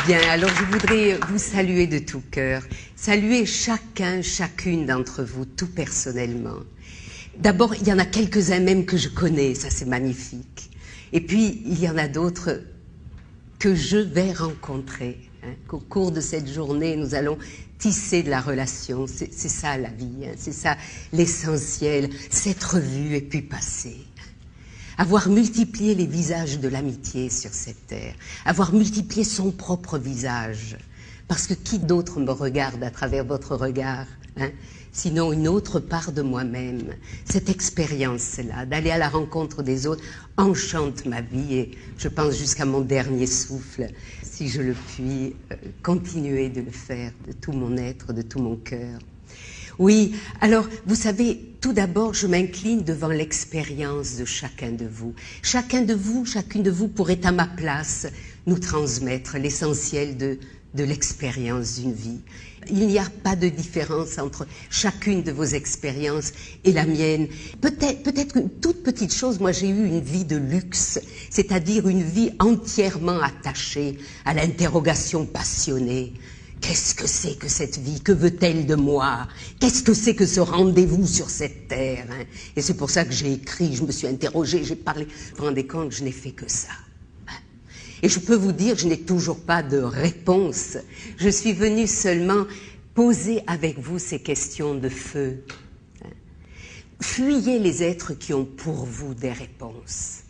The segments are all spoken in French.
Bien, alors je voudrais vous saluer de tout cœur, saluer chacun, chacune d'entre vous, tout personnellement. D'abord, il y en a quelques-uns même que je connais, ça c'est magnifique. Et puis, il y en a d'autres que je vais rencontrer. Qu'au cours de cette journée, nous allons tisser de la relation. C'est ça la vie, c'est ça l'essentiel, s'être vu et puis passer. Avoir multiplié les visages de l'amitié sur cette terre, avoir multiplié son propre visage, parce que qui d'autre me regarde à travers votre regard, sinon une autre part de moi-même. Cette expérience-là, d'aller à la rencontre des autres, enchante ma vie et je pense jusqu'à mon dernier souffle, si je le puis, continuer de le faire de tout mon être, de tout mon cœur. Oui, alors, vous savez, tout d'abord, je m'incline devant l'expérience de chacun de vous. Chacun de vous, chacune de vous pourrait à ma place nous transmettre l'essentiel de l'expérience d'une vie. Il n'y a pas de différence entre chacune de vos expériences et la mienne. Peut-être une toute petite chose, moi j'ai eu une vie de luxe, c'est-à-dire une vie entièrement attachée à l'interrogation passionnée. Qu'est-ce que c'est que cette vie? Que veut-elle de moi? Qu'est-ce que c'est que ce rendez-vous sur cette terre? Et c'est pour ça que j'ai écrit, je me suis interrogée, j'ai parlé. Vous vous rendez compte, je n'ai fait que ça. Et je peux vous dire, je n'ai toujours pas de réponse. Je suis venue seulement poser avec vous ces questions de feu. Fuyez les êtres qui ont pour vous des réponses.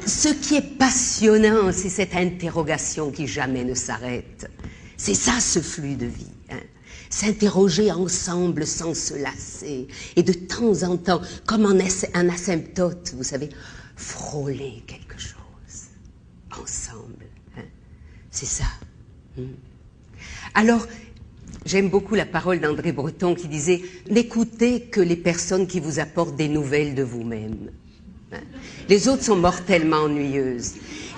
Ce qui est passionnant, c'est cette interrogation qui jamais ne s'arrête. C'est ça, ce flux de vie. S'interroger ensemble sans se lasser. Et de temps en temps, comme un asymptote, vous savez, frôler quelque chose. Ensemble. C'est ça. Alors, j'aime beaucoup la parole d'André Breton qui disait « N'écoutez que les personnes qui vous apportent des nouvelles de vous-même. » Les autres sont mortellement ennuyeuses.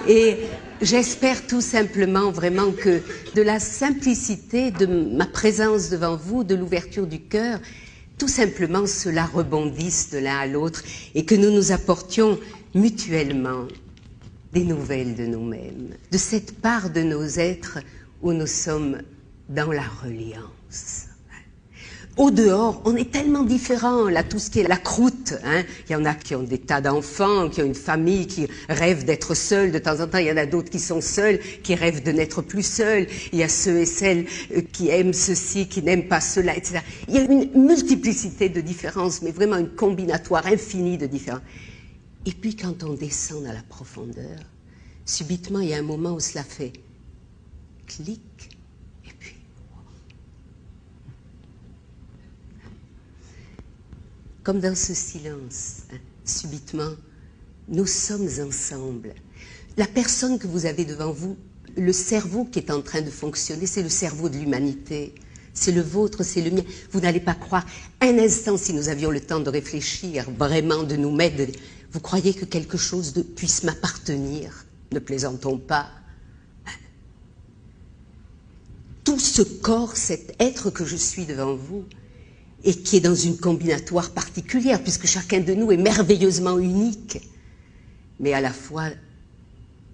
Et j'espère tout simplement vraiment que de la simplicité de ma présence devant vous, de l'ouverture du cœur, tout simplement cela rebondisse de l'un à l'autre et que nous nous apportions mutuellement des nouvelles de nous-mêmes, de cette part de nos êtres où nous sommes dans la reliance. Au dehors, on est tellement différents, là, tout ce qui est la croûte. Il y en a qui ont des tas d'enfants, qui ont une famille, qui rêvent d'être seuls de temps en temps. Il y en a d'autres qui sont seuls, qui rêvent de n'être plus seuls. Il y a ceux et celles qui aiment ceci, qui n'aiment pas cela, etc. Il y a une multiplicité de différences, mais vraiment une combinatoire infinie de différences. Et puis quand on descend dans la profondeur, subitement, il y a un moment où cela fait clic. Comme dans ce silence, subitement, nous sommes ensemble. La personne que vous avez devant vous, le cerveau qui est en train de fonctionner, c'est le cerveau de l'humanité. C'est le vôtre, c'est le mien. Vous n'allez pas croire un instant, si nous avions le temps de réfléchir, vraiment de nous mettre, vous croyez que quelque chose puisse m'appartenir? Ne plaisantons pas. Tout ce corps, cet être que je suis devant vous, et qui est dans une combinatoire particulière, puisque chacun de nous est merveilleusement unique, mais à la fois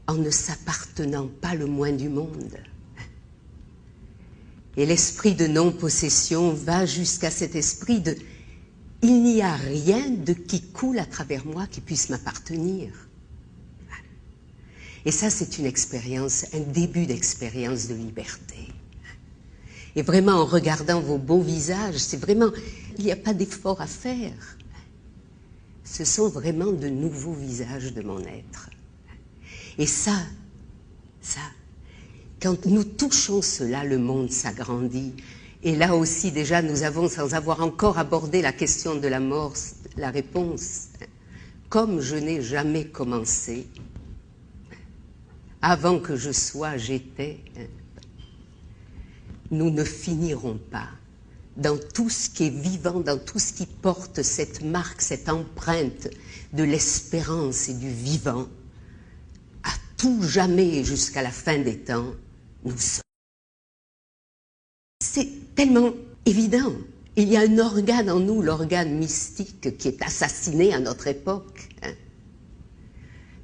en ne s'appartenant pas le moins du monde. Et l'esprit de non-possession va jusqu'à cet esprit de « il n'y a rien de qui coule à travers moi qui puisse m'appartenir ». Et ça, c'est une expérience, un début d'expérience de liberté. Et vraiment, en regardant vos beaux visages, c'est vraiment, il n'y a pas d'effort à faire. Ce sont vraiment de nouveaux visages de mon être. Et ça, quand nous touchons cela, le monde s'agrandit. Et là aussi, déjà, nous avons, sans avoir encore abordé la question de la mort, la réponse. Comme je n'ai jamais commencé, avant que je sois, j'étais. Nous ne finirons pas dans tout ce qui est vivant, dans tout ce qui porte cette marque, cette empreinte de l'espérance et du vivant. À tout jamais et jusqu'à la fin des temps, nous sommes. C'est tellement évident. Il y a un organe en nous, l'organe mystique, qui est assassiné à notre époque.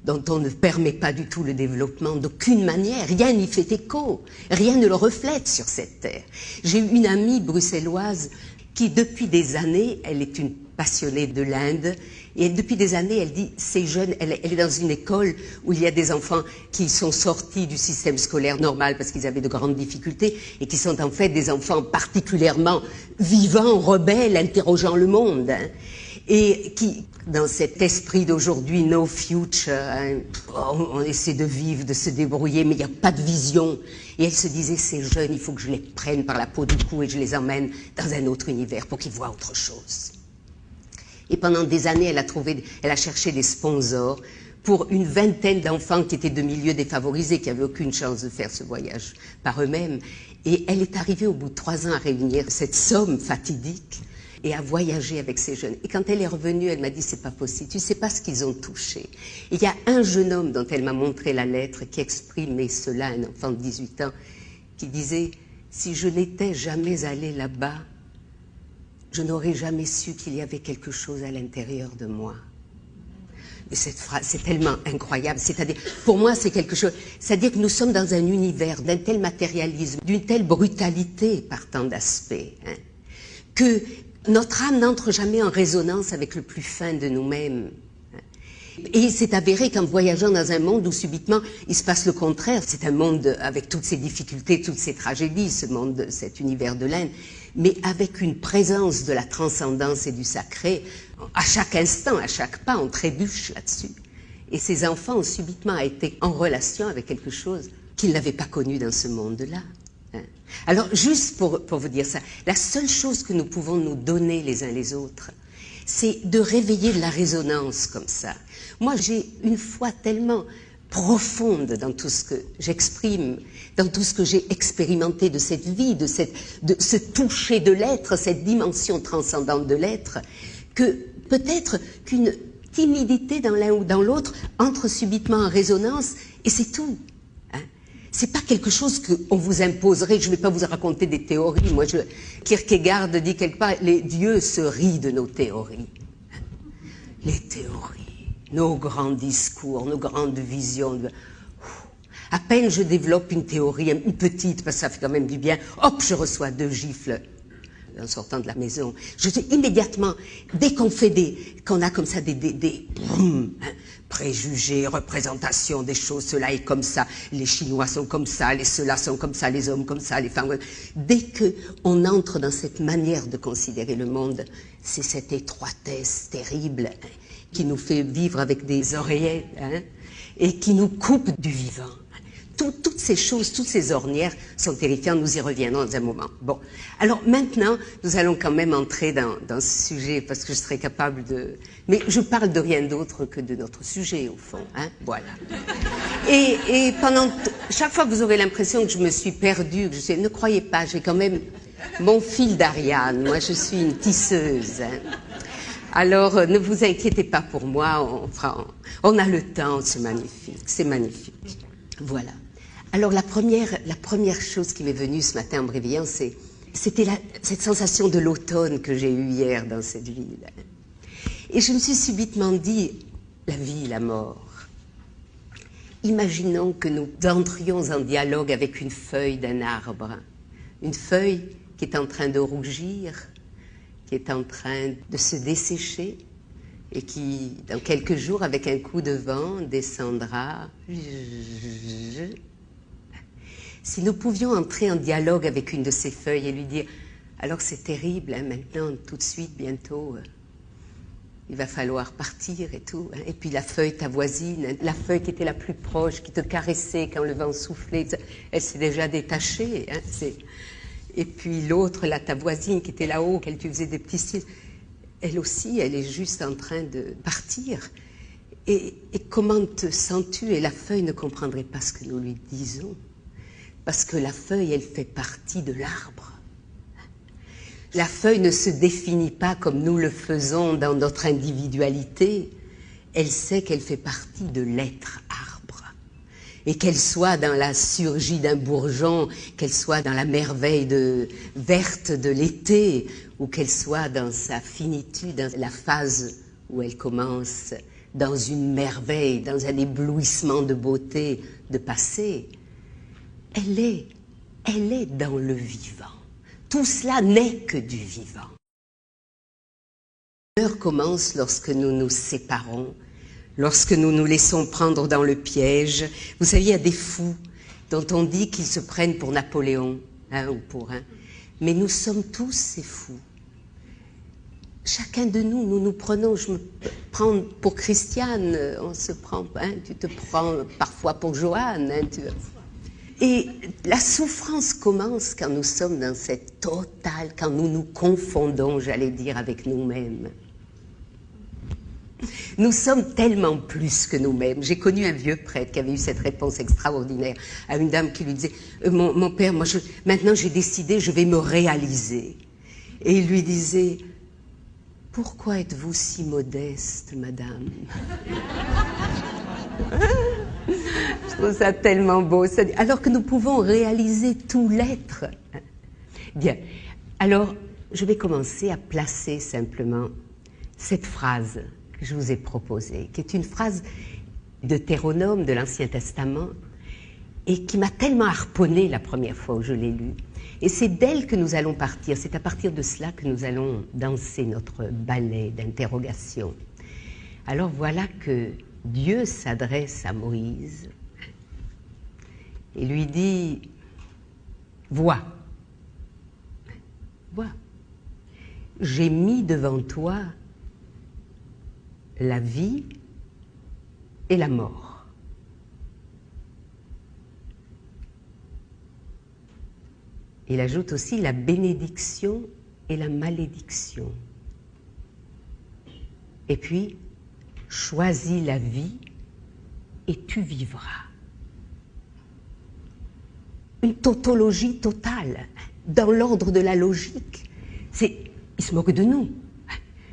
dont on ne permet pas du tout le développement d'aucune manière. Rien n'y fait écho, rien ne le reflète sur cette terre. J'ai une amie bruxelloise qui, depuis des années, elle est une passionnée de l'Inde, et depuis des années, elle dit, ces jeunes, elle est dans une école où il y a des enfants qui sont sortis du système scolaire normal parce qu'ils avaient de grandes difficultés et qui sont en fait des enfants particulièrement vivants, rebelles, interrogeant le monde, hein, et qui, dans cet esprit d'aujourd'hui, no future, hein, on essaie de vivre, de se débrouiller, mais il n'y a pas de vision. Et elle se disait, ces jeunes, il faut que je les prenne par la peau du cou et je les emmène dans un autre univers pour qu'ils voient autre chose. Et pendant des années, elle a cherché des sponsors pour une vingtaine d'enfants qui étaient de milieux défavorisés, qui n'avaient aucune chance de faire ce voyage par eux-mêmes. Et elle est arrivée au bout de 3 ans à réunir cette somme fatidique et à voyager avec ces jeunes. Et quand elle est revenue, elle m'a dit, c'est pas possible, tu sais pas ce qu'ils ont touché. Et il y a un jeune homme dont elle m'a montré la lettre qui exprimait cela, un enfant de 18 ans, qui disait, si je n'étais jamais allé là-bas, je n'aurais jamais su qu'il y avait quelque chose à l'intérieur de moi. Mais cette phrase, c'est tellement incroyable. C'est-à-dire, pour moi, c'est quelque chose. C'est-à-dire que nous sommes dans un univers d'un tel matérialisme, d'une telle brutalité par tant d'aspects, hein, que notre âme n'entre jamais en résonance avec le plus fin de nous-mêmes. Et il s'est avéré qu'en voyageant dans un monde où subitement il se passe le contraire, c'est un monde avec toutes ses difficultés, toutes ses tragédies, ce monde, cet univers de l'Inde, mais avec une présence de la transcendance et du sacré, à chaque instant, à chaque pas, on trébuche là-dessus. Et ces enfants ont subitement été en relation avec quelque chose qu'ils n'avaient pas connu dans ce monde-là. Alors, juste pour vous dire ça, la seule chose que nous pouvons nous donner les uns les autres, c'est de réveiller de la résonance comme ça. Moi, j'ai une foi tellement profonde dans tout ce que j'exprime, dans tout ce que j'ai expérimenté de cette vie, de ce toucher de l'être, cette dimension transcendante de l'être, que peut-être qu'une timidité dans l'un ou dans l'autre entre subitement en résonance, et c'est tout. Hein. C'est pas quelque chose qu'on vous imposerait. Je ne vais pas vous raconter des théories. Moi, Kierkegaard dit quelque part, les dieux se rient de nos théories. Les théories, nos grands discours, nos grandes visions. À peine je développe une théorie, une petite, parce que ça fait quand même du bien, hop, je reçois 2 gifles en sortant de la maison. Je sais immédiatement, dès qu'on a comme ça des préjugés, représentations des choses, cela est comme ça, les Chinois sont comme ça, ceux-là sont comme ça, les hommes comme ça, les femmes. Dès qu'on entre dans cette manière de considérer le monde, c'est cette étroitesse terrible qui nous fait vivre avec des oreillettes, hein, et qui nous coupe du vivant. Toutes ces choses, toutes ces ornières sont terrifiantes, nous y reviendrons dans un moment. Bon, alors maintenant, nous allons quand même entrer dans ce sujet, parce que je serai capable de... Mais je parle de rien d'autre que de notre sujet, au fond, hein, voilà. Et pendant... Chaque fois que vous aurez l'impression que je me suis perdue, que ne croyez pas, j'ai quand même mon fil d'Ariane, moi je suis une tisseuse, hein. Alors, ne vous inquiétez pas pour moi, on a le temps, c'est magnifique. Voilà. Alors, la première chose qui m'est venue ce matin en me réveillant, c'était cette sensation de l'automne que j'ai eue hier dans cette ville. Et je me suis subitement dit, la vie, la mort. Imaginons que nous entrions en dialogue avec une feuille d'un arbre. Une feuille qui est en train de rougir, qui est en train de se dessécher et qui, dans quelques jours, avec un coup de vent, descendra. Si nous pouvions entrer en dialogue avec une de ces feuilles et lui dire « Alors c'est terrible, hein, maintenant, tout de suite, bientôt, il va falloir partir et tout. Hein. » Et puis la feuille, ta voisine, hein, la feuille qui était la plus proche, qui te caressait quand le vent soufflait, elle s'est déjà détachée. Hein, et puis l'autre, là, ta voisine qui était là-haut, auquel tu faisais des petits cils, elle aussi, elle est juste en train de partir. Et comment te sens-tu? Et la feuille ne comprendrait pas ce que nous lui disons. Parce que la feuille, elle fait partie de l'arbre. La feuille ne se définit pas comme nous le faisons dans notre individualité. Elle sait qu'elle fait partie de l'être arbre. Et qu'elle soit dans la surgie d'un bourgeon, qu'elle soit dans la merveille verte de l'été, ou qu'elle soit dans sa finitude, dans la phase où elle commence dans une merveille, dans un éblouissement de beauté, de passé. Elle est dans le vivant. Tout cela n'est que du vivant. L'heure commence lorsque nous nous séparons, lorsque nous nous laissons prendre dans le piège. Vous savez, il y a des fous dont on dit qu'ils se prennent pour Napoléon, ou pour un. Mais nous sommes tous ces fous. Chacun de nous, nous nous prenons, je me prends pour Christiane, on se prend, tu te prends parfois pour Joanne. Et la souffrance commence quand nous sommes dans cette totale, quand nous nous confondons, j'allais dire, avec nous-mêmes. Nous sommes tellement plus que nous-mêmes. J'ai connu un vieux prêtre qui avait eu cette réponse extraordinaire à une dame qui lui disait « Mon père, moi, maintenant j'ai décidé, je vais me réaliser. » Et il lui disait « Pourquoi êtes-vous si modeste, madame ?» Je trouve ça tellement beau. Alors que nous pouvons réaliser tout l'être. Bien. Alors, je vais commencer à placer simplement cette phrase que je vous ai proposée, qui est une phrase de Deutéronome de l'Ancien Testament et qui m'a tellement harponné la première fois où je l'ai lue. Et c'est d'elle que nous allons partir. C'est à partir de cela que nous allons danser notre ballet d'interrogation. Alors voilà que Dieu s'adresse à Moïse et lui dit « Vois, j'ai mis devant toi la vie et la mort. » Il ajoute aussi la bénédiction et la malédiction. Et puis, choisis la vie et tu vivras. Une tautologie totale, dans l'ordre de la logique. Il se moque de nous.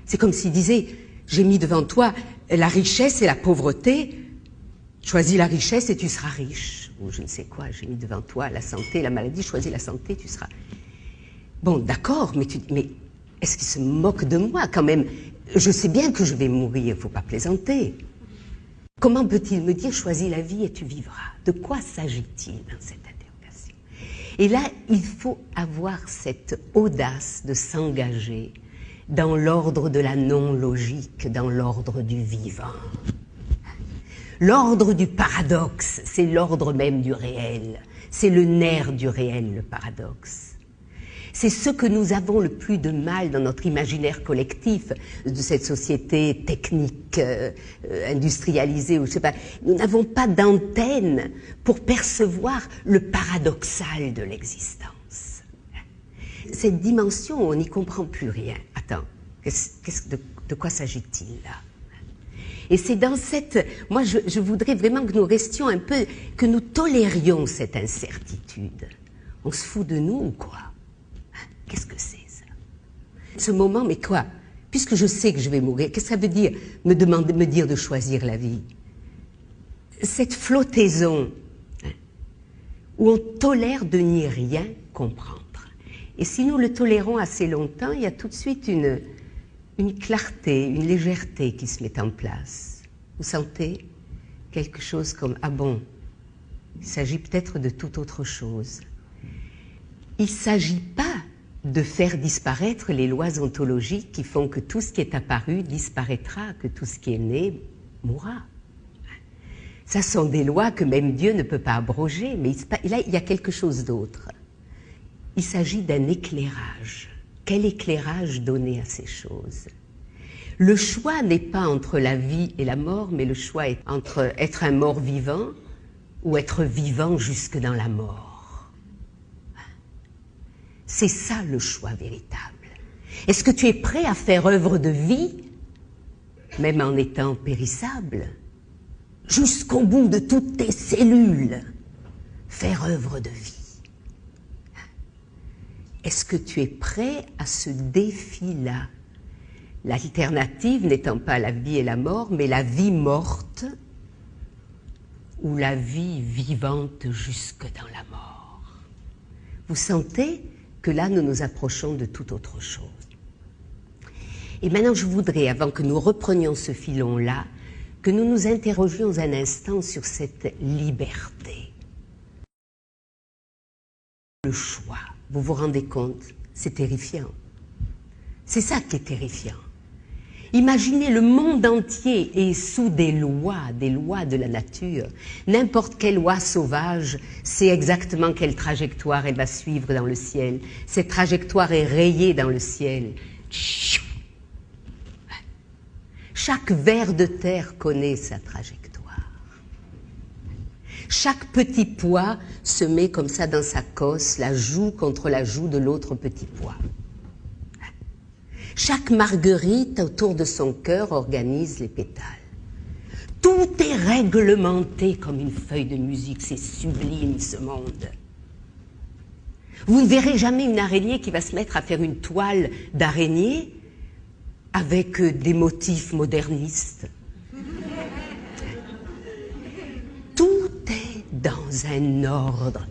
C'est comme s'il disait, j'ai mis devant toi la richesse et la pauvreté, choisis la richesse et tu seras riche. Ou je ne sais quoi, j'ai mis devant toi la santé, la maladie, choisis la santé, tu seras... Bon, d'accord, mais est-ce qu'il se moque de moi quand même? Je sais bien que je vais mourir, il ne faut pas plaisanter. Comment peut-il me dire, choisis la vie et tu vivras? De quoi s'agit-il dans cette interrogation? Et là, il faut avoir cette audace de s'engager dans l'ordre de la non-logique, dans l'ordre du vivant. L'ordre du paradoxe, c'est l'ordre même du réel. C'est le nerf du réel, le paradoxe. C'est ce que nous avons le plus de mal dans notre imaginaire collectif de cette société technique, industrialisée, ou je sais pas. Nous n'avons pas d'antenne pour percevoir le paradoxal de l'existence. Cette dimension, on n'y comprend plus rien. Attends, de quoi s'agit-il là? Et c'est dans cette... Moi, je voudrais vraiment que nous restions un peu... que nous tolérions cette incertitude. On se fout de nous ou quoi? Qu'est-ce que c'est, ça? Ce moment, mais quoi? Puisque je sais que je vais mourir, qu'est-ce que ça veut dire, me dire de choisir la vie? Cette flottaison, où on tolère de n'y rien comprendre. Et si nous le tolérons assez longtemps, il y a tout de suite une clarté, une légèreté qui se met en place. Vous sentez quelque chose comme « Ah bon, il s'agit peut-être de toute autre chose ». Il ne s'agit pas de faire disparaître les lois ontologiques qui font que tout ce qui est apparu disparaîtra, que tout ce qui est né mourra. Ça sont des lois que même Dieu ne peut pas abroger, mais là, il y a quelque chose d'autre. Il s'agit d'un éclairage. Quel éclairage donner à ces choses? Le choix n'est pas entre la vie et la mort, mais le choix est entre être un mort vivant ou être vivant jusque dans la mort. C'est ça le choix véritable. Est-ce que tu es prêt à faire œuvre de vie, même en étant périssable, jusqu'au bout de toutes tes cellules, faire œuvre de vie? Est-ce que tu es prêt à ce défi-là? L'alternative n'étant pas la vie et la mort, mais la vie morte ou la vie vivante jusque dans la mort. Vous sentez que là, nous nous approchons de toute autre chose. Et maintenant, je voudrais, avant que nous reprenions ce filon-là, que nous nous interrogions un instant sur cette liberté. Le choix, vous vous rendez compte, c'est terrifiant. C'est ça qui est terrifiant. Imaginez, le monde entier est sous des lois de la nature. N'importe quelle oie sauvage sait exactement quelle trajectoire elle va suivre dans le ciel. Cette trajectoire est rayée dans le ciel. Chaque ver de terre connaît sa trajectoire. Chaque petit pois se met comme ça dans sa cosse, la joue contre la joue de l'autre petit pois. Chaque marguerite autour de son cœur organise les pétales. Tout est réglementé comme une feuille de musique, c'est sublime ce monde. Vous ne verrez jamais une araignée qui va se mettre à faire une toile d'araignée avec des motifs modernistes. Tout est dans un ordre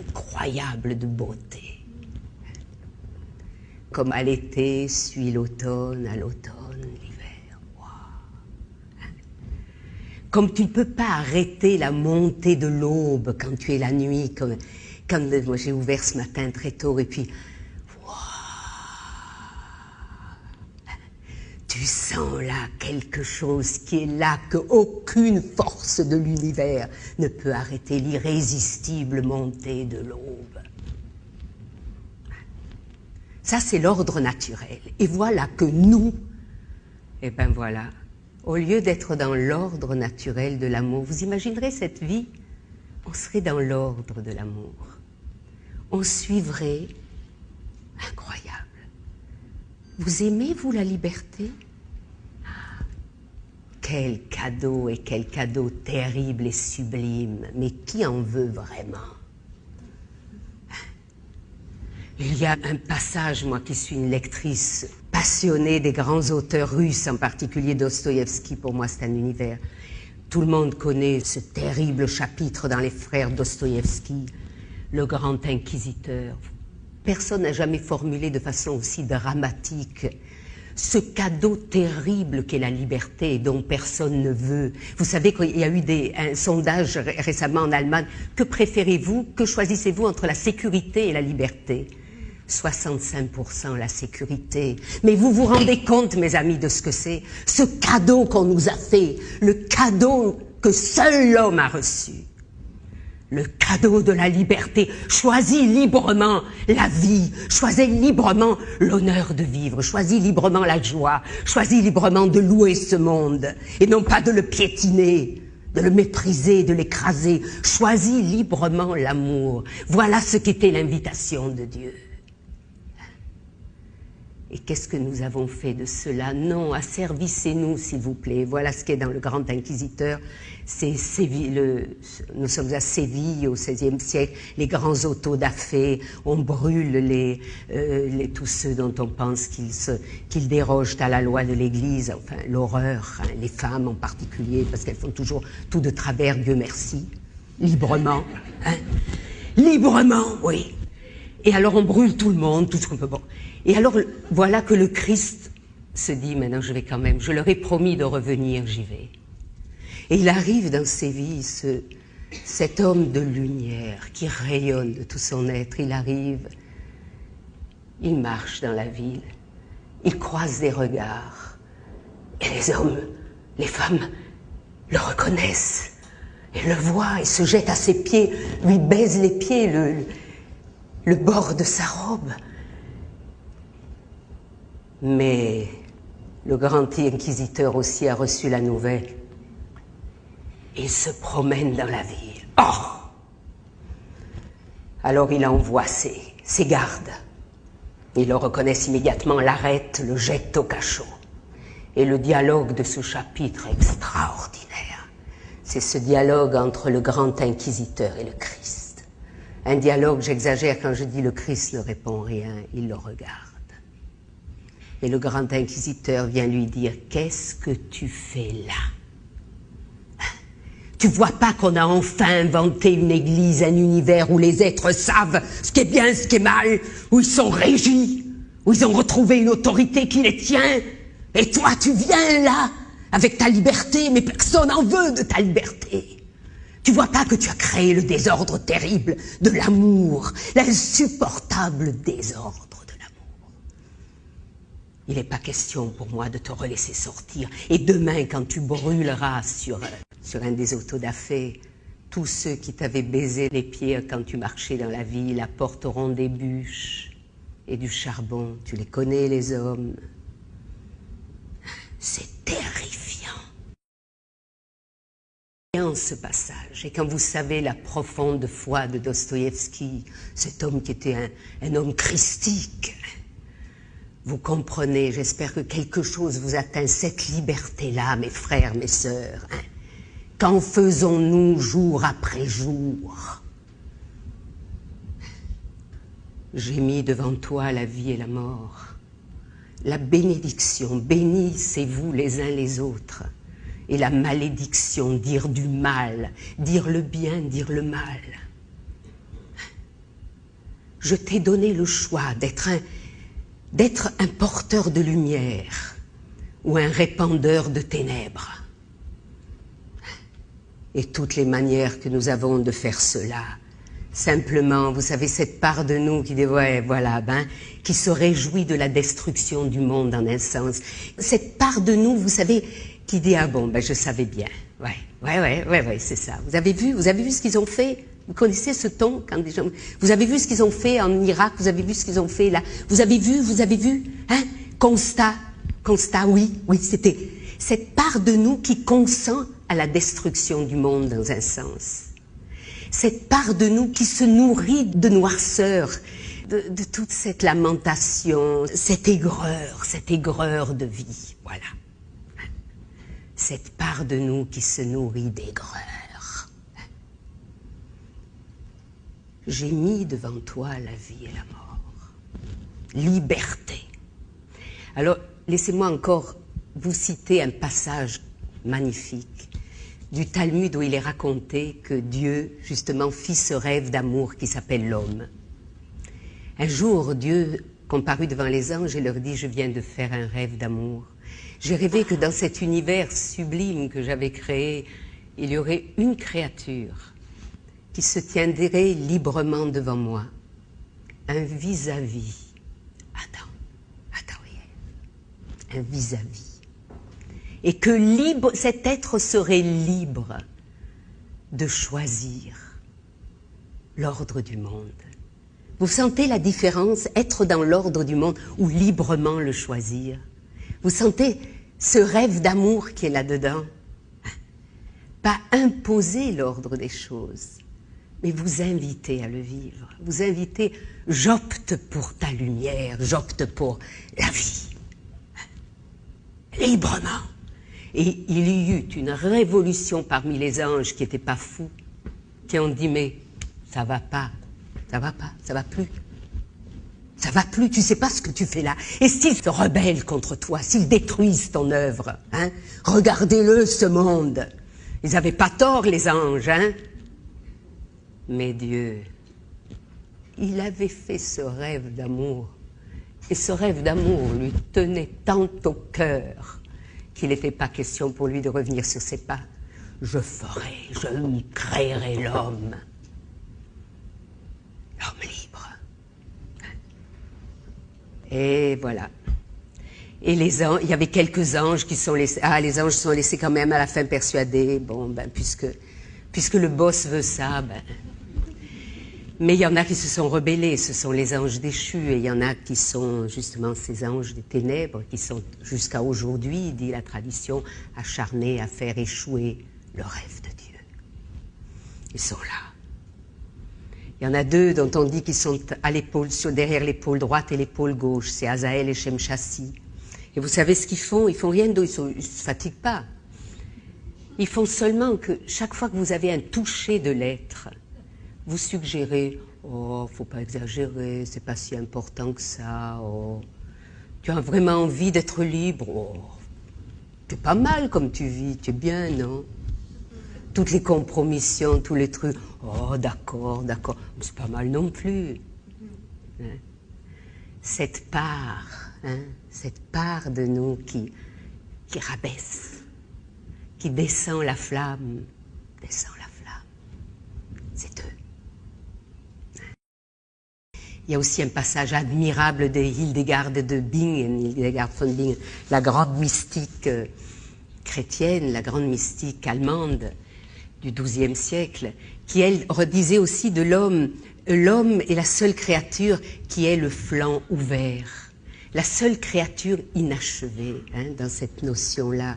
incroyable de beauté. Comme à l'été suit l'automne, à l'automne l'hiver. Wow. Comme tu ne peux pas arrêter la montée de l'aube quand tu es la nuit, comme moi j'ai ouvert ce matin très tôt et puis wow. Tu sens là quelque chose qui est là, qu'aucune force de l'univers ne peut arrêter, l'irrésistible montée de l'aube. Ça, c'est l'ordre naturel. Et voilà que nous, eh bien voilà, au lieu d'être dans l'ordre naturel de l'amour, vous imaginerez cette vie, on serait dans l'ordre de l'amour. On suivrait, incroyable. Vous aimez, vous, la liberté? Quel cadeau, et quel cadeau terrible et sublime. Mais qui en veut vraiment? Il y a un passage, moi qui suis une lectrice passionnée des grands auteurs russes, en particulier Dostoïevski, pour moi c'est un univers. Tout le monde connaît ce terrible chapitre dans les frères Dostoïevski, le grand inquisiteur. Personne n'a jamais formulé de façon aussi dramatique ce cadeau terrible qu'est la liberté et dont personne ne veut. Vous savez qu'il y a eu un sondage récemment en Allemagne. Que préférez-vous, que choisissez-vous entre la sécurité et la liberté? 65% la sécurité. Mais vous vous rendez compte, mes amis, de ce que c'est? Ce cadeau qu'on nous a fait, le cadeau que seul l'homme a reçu. Le cadeau de la liberté. Choisis librement la vie, choisis librement l'honneur de vivre, choisis librement la joie, choisis librement de louer ce monde, et non pas de le piétiner, de le mépriser, de l'écraser. Choisis librement l'amour. Voilà ce qu'était l'invitation de Dieu. Et qu'est-ce que nous avons fait de cela? Non, asservissez-nous, s'il vous plaît. Voilà ce qui est dans le Grand Inquisiteur. Nous sommes à Séville, au XVIe siècle, les grands autos da fé, on brûle tous ceux dont on pense qu'ils dérogent à la loi de l'Église, enfin l'horreur, hein, les femmes en particulier, parce qu'elles font toujours tout de travers, Dieu merci, librement. Hein. Librement, oui. Et alors on brûle tout le monde, tout ce qu'on peut. Bon. Et alors voilà que le Christ se dit, maintenant je vais quand même, je leur ai promis de revenir, j'y vais. Et il arrive dans Séville, cet homme de lumière qui rayonne de tout son être, il arrive, il marche dans la ville, il croise des regards, et les hommes, les femmes le reconnaissent, et le voient, et se jettent à ses pieds, lui baisent les pieds, le bord de sa robe. Mais le grand inquisiteur aussi a reçu la nouvelle. Il se promène dans la ville. Oh! Alors il envoie ses gardes. Ils le reconnaissent immédiatement, l'arrêtent, le jettent au cachot. Et le dialogue de ce chapitre est extraordinaire. C'est ce dialogue entre le grand inquisiteur et le Christ. Un dialogue, j'exagère quand je dis le Christ ne répond rien, il le regarde. Et le grand inquisiteur vient lui dire, qu'est-ce que tu fais là? Tu vois pas qu'on a enfin inventé une église, un univers où les êtres savent ce qui est bien, ce qui est mal, où ils sont régis, où ils ont retrouvé une autorité qui les tient, et toi tu viens là avec ta liberté, mais personne n'en veut de ta liberté. Tu vois pas que tu as créé le désordre terrible de l'amour, l'insupportable désordre de l'amour. Il n'est pas question pour moi de te relaisser sortir. Et demain, quand tu brûleras sur un des autodafés, tous ceux qui t'avaient baisé les pieds quand tu marchais dans la ville apporteront des bûches et du charbon. Tu les connais, les hommes. C'est terrifiant. Ce passage, et quand vous savez la profonde foi de Dostoïevski, cet homme qui était un homme christique, vous comprenez, j'espère que quelque chose vous atteint, cette liberté-là, mes frères, mes sœurs. Qu'en faisons-nous jour après jour? J'ai mis devant toi la vie et la mort, la bénédiction, bénissez-vous les uns les autres, et la malédiction, dire du mal, dire le bien, dire le mal. Je t'ai donné le choix d'être un porteur de lumière ou un répandeur de ténèbres. Et toutes les manières que nous avons de faire cela, simplement, vous savez, cette part de nous qui dit, ouais, voilà, qui se réjouit de la destruction du monde en un sens. Cette part de nous, vous savez, qui dit, ah bon, je savais bien. Ouais, c'est ça. Vous avez vu ce qu'ils ont fait? Vous connaissez ce ton quand des gens... Vous avez vu ce qu'ils ont fait en Irak? Vous avez vu ce qu'ils ont fait là? Vous avez vu? Hein? Constat, oui, c'était cette part de nous qui consent à la destruction du monde dans un sens. Cette part de nous qui se nourrit de noirceur, de toute cette lamentation, cette aigreur de vie, voilà. Cette part de nous qui se nourrit d'aigreur. J'ai mis devant toi la vie et la mort. Liberté. Alors, laissez-moi encore vous citer un passage magnifique du Talmud où il est raconté que Dieu, justement, fit ce rêve d'amour qui s'appelle l'homme. Un jour, Dieu comparut devant les anges et leur dit « Je viens de faire un rêve d'amour. J'ai rêvé que dans cet univers sublime que j'avais créé, il y aurait une créature qui se tiendrait librement devant moi, un vis-à-vis. Attends, un vis-à-vis. Et que cet être serait libre de choisir l'ordre du monde. Vous sentez la différence, être dans l'ordre du monde ou librement le choisir? Vous sentez ce rêve d'amour qui est là-dedans? Pas imposer l'ordre des choses, mais vous inviter à le vivre. Vous inviter, j'opte pour ta lumière, j'opte pour la vie. Librement. Et il y eut une révolution parmi les anges qui n'étaient pas fous, qui ont dit, mais ça va plus. Ça va plus, tu sais pas ce que tu fais là. Et s'ils se rebellent contre toi, s'ils détruisent ton œuvre, regardez-le, ce monde. Ils n'avaient pas tort, les anges, Mais Dieu, il avait fait ce rêve d'amour. Et ce rêve d'amour lui tenait tant au cœur qu'il n'était pas question pour lui de revenir sur ses pas. Je créerai l'homme. L'homme libre. Et voilà. Et les anges, il y avait quelques anges qui sont laissés. Ah, les anges sont laissés quand même à la fin persuadés. Bon, puisque le boss veut ça, Mais il y en a qui se sont rebellés, ce sont les anges déchus, et il y en a qui sont justement ces anges des ténèbres, qui sont jusqu'à aujourd'hui, dit la tradition, acharnés à faire échouer le rêve de Dieu. Ils sont là. Il y en a deux dont on dit qu'ils sont à l'épaule, derrière l'épaule droite et l'épaule gauche, c'est Azaël et Shemshassi. Et vous savez ce qu'ils font? Ils font rien d'autre, ils ne se fatiguent pas. Ils font seulement que chaque fois que vous avez un toucher de l'être, vous suggérez, oh, faut pas exagérer, c'est pas si important que ça, oh, tu as vraiment envie d'être libre, oh, c'est pas mal comme tu vis, tu es bien, non? Toutes les compromissions, tous les trucs, oh, d'accord, c'est pas mal non plus. Cette part de nous qui rabaisse, qui descend la flamme, c'est eux. Il y a aussi un passage admirable de Hildegard de Bingen, Hildegard von Bingen, la grande mystique chrétienne, la grande mystique allemande du XIIe siècle, qui elle redisait aussi de l'homme, l'homme est la seule créature qui ait le flanc ouvert, la seule créature inachevée, dans cette notion-là.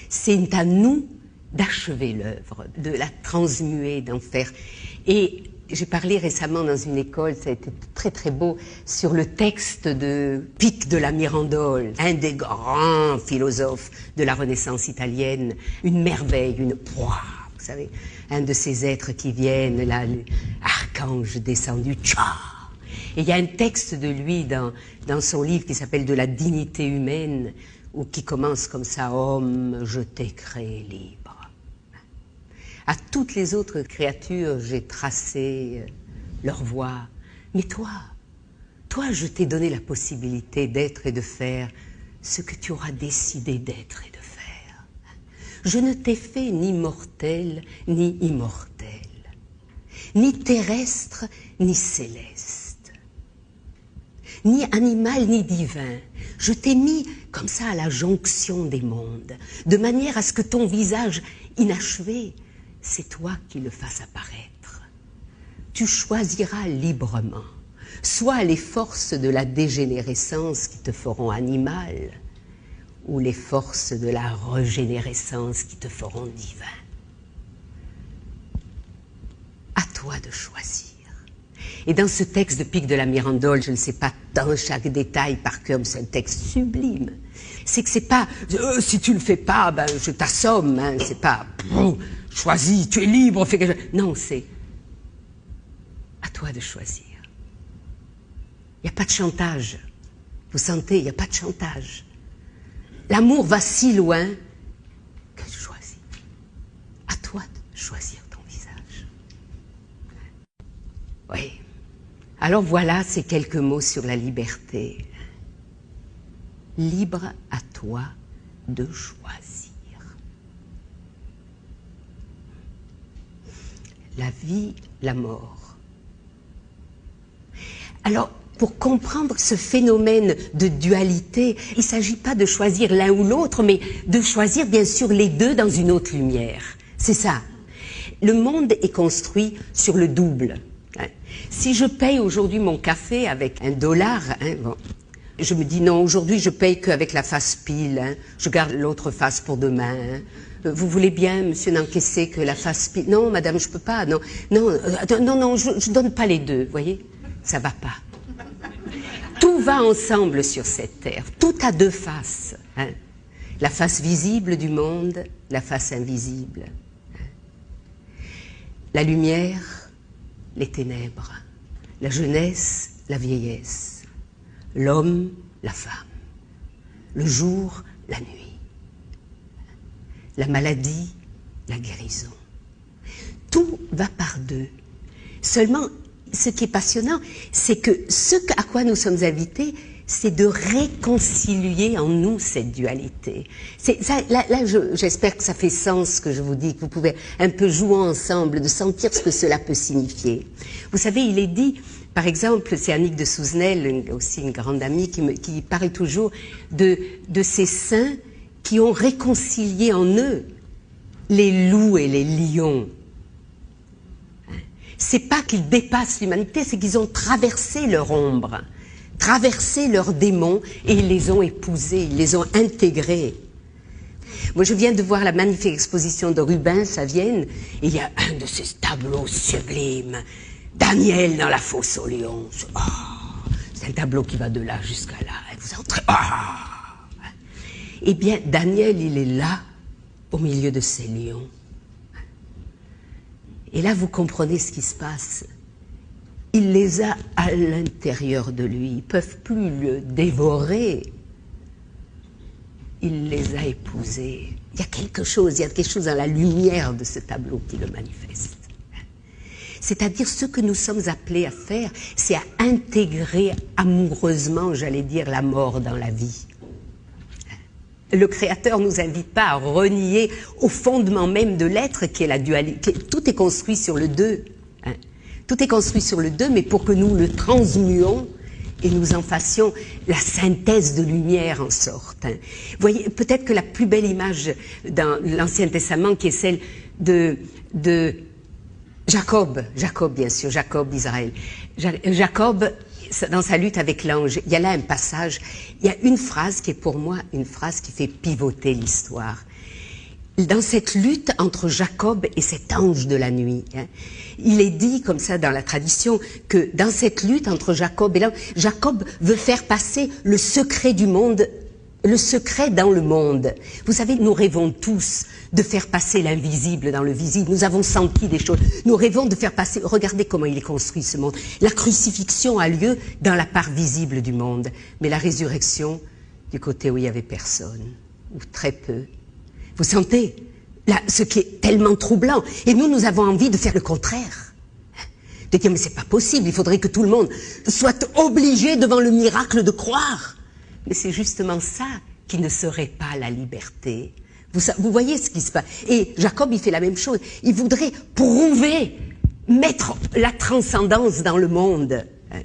C'est à nous d'achever l'œuvre, de la transmuer, d'en faire. Et j'ai parlé récemment dans une école, ça a été très très beau, sur le texte de Pic de la Mirandole, un des grands philosophes de la Renaissance italienne, une merveille, une proie, vous savez, un de ces êtres qui viennent, là, l'archange descendu, tcha. Et il y a un texte de lui dans son livre qui s'appelle « De la dignité humaine », ou qui commence comme ça, « Homme, je t'ai créé libre ». À toutes les autres créatures, j'ai tracé leur voie. Mais toi, je t'ai donné la possibilité d'être et de faire ce que tu auras décidé d'être et de faire. Je ne t'ai fait ni mortel, ni immortel, ni terrestre, ni céleste, ni animal, ni divin. Je t'ai mis comme ça à la jonction des mondes, de manière à ce que ton visage inachevé, c'est toi qui le fasses apparaître. Tu choisiras librement, soit les forces de la dégénérescence qui te feront animal, ou les forces de la régénérescence qui te feront divin. À toi de choisir. Et dans ce texte de Pic de la Mirandole, je ne sais pas dans chaque détail par cœur, mais c'est un texte sublime. C'est que c'est pas si tu le fais pas, ben je t'assomme, c'est pas choisis, tu es libre, fais quelque chose. Non, c'est à toi de choisir. Il n'y a pas de chantage. Vous sentez, il n'y a pas de chantage. L'amour va si loin que tu choisis. À toi de choisir ton visage. Oui. Alors voilà ces quelques mots sur la liberté. Libre à toi de choisir. La vie, la mort. Alors, pour comprendre ce phénomène de dualité, il ne s'agit pas de choisir l'un ou l'autre, mais de choisir bien sûr les deux dans une autre lumière. C'est ça. Le monde est construit sur le double. Si je paye aujourd'hui mon café avec $1, bon, je me dis non, aujourd'hui je paye qu'avec la face pile, je garde l'autre face pour demain. Vous voulez bien, monsieur, n'encaisser que la face pile? Non, madame, je peux pas. Non, je donne pas les deux, voyez? Ça va pas. Tout va ensemble sur cette terre. Tout a deux faces. La face visible du monde, la face invisible. La lumière, les ténèbres. La jeunesse, la vieillesse. L'homme, la femme. Le jour, la nuit. La maladie, la guérison. Tout va par deux. Seulement, ce qui est passionnant, c'est que ce à quoi nous sommes invités, c'est de réconcilier en nous cette dualité. Là, j'espère que ça fait sens ce que je vous dis, que vous pouvez un peu jouer ensemble, de sentir ce que cela peut signifier. Vous savez, il est dit, par exemple, c'est Annick de Souzenel, aussi une grande amie, qui parle toujours de ces saints qui ont réconcilié en eux les loups et les lions. C'est pas qu'ils dépassent l'humanité, c'est qu'ils ont traversé leur ombre, traversé leurs démons et ils les ont épousés, ils les ont intégrés. Moi, je viens de voir la magnifique exposition de Rubens à Vienne et il y a un de ces tableaux sublimes, Daniel dans la fosse aux lions. C'est un tableau qui va de là jusqu'à là. Et vous entrez. Eh bien, Daniel, il est là, au milieu de ces lions. Et là, vous comprenez ce qui se passe. Il les a à l'intérieur de lui. Ils ne peuvent plus le dévorer. Il les a épousés. Il y a quelque chose dans la lumière de ce tableau qui le manifeste. C'est-à-dire, ce que nous sommes appelés à faire, c'est à intégrer amoureusement, j'allais dire, la mort dans la vie. le Créateur ne nous invite pas à renier au fondement même de l'être qui est la dualité. Tout est construit sur le deux. Hein. Tout est construit sur le deux, mais pour que nous le transmuons et nous en fassions la synthèse de lumière en sorte. Hein. Vous voyez, peut-être que la plus belle image dans l'Ancien Testament, qui est celle de Jacob bien sûr, Jacob d'Israël. Jacob, dans sa lutte avec l'ange, il y a là un passage, il y a une phrase qui est pour moi une phrase qui fait pivoter l'histoire. Dans cette lutte entre Jacob et cet ange de la nuit, hein, il est dit comme ça dans la tradition que dans cette lutte entre Jacob et l'ange, Jacob veut faire passer le secret du monde, le secret dans le monde. Vous savez, nous rêvons tous de faire passer l'invisible dans le visible. Nous avons senti des choses. Nous rêvons de faire passer... Regardez comment il est construit ce monde. La crucifixion a lieu dans la part visible du monde, mais la résurrection du côté où il n'y avait personne, ou très peu. Vous sentez là, ce qui est tellement troublant. Et nous avons envie de faire le contraire. De dire, mais c'est pas possible, il faudrait que tout le monde soit obligé devant le miracle de croire. Mais c'est justement ça qui ne serait pas la liberté. Vous voyez ce qui se passe. Et Jacob, il fait la même chose. Il voudrait prouver, mettre la transcendance dans le monde, hein,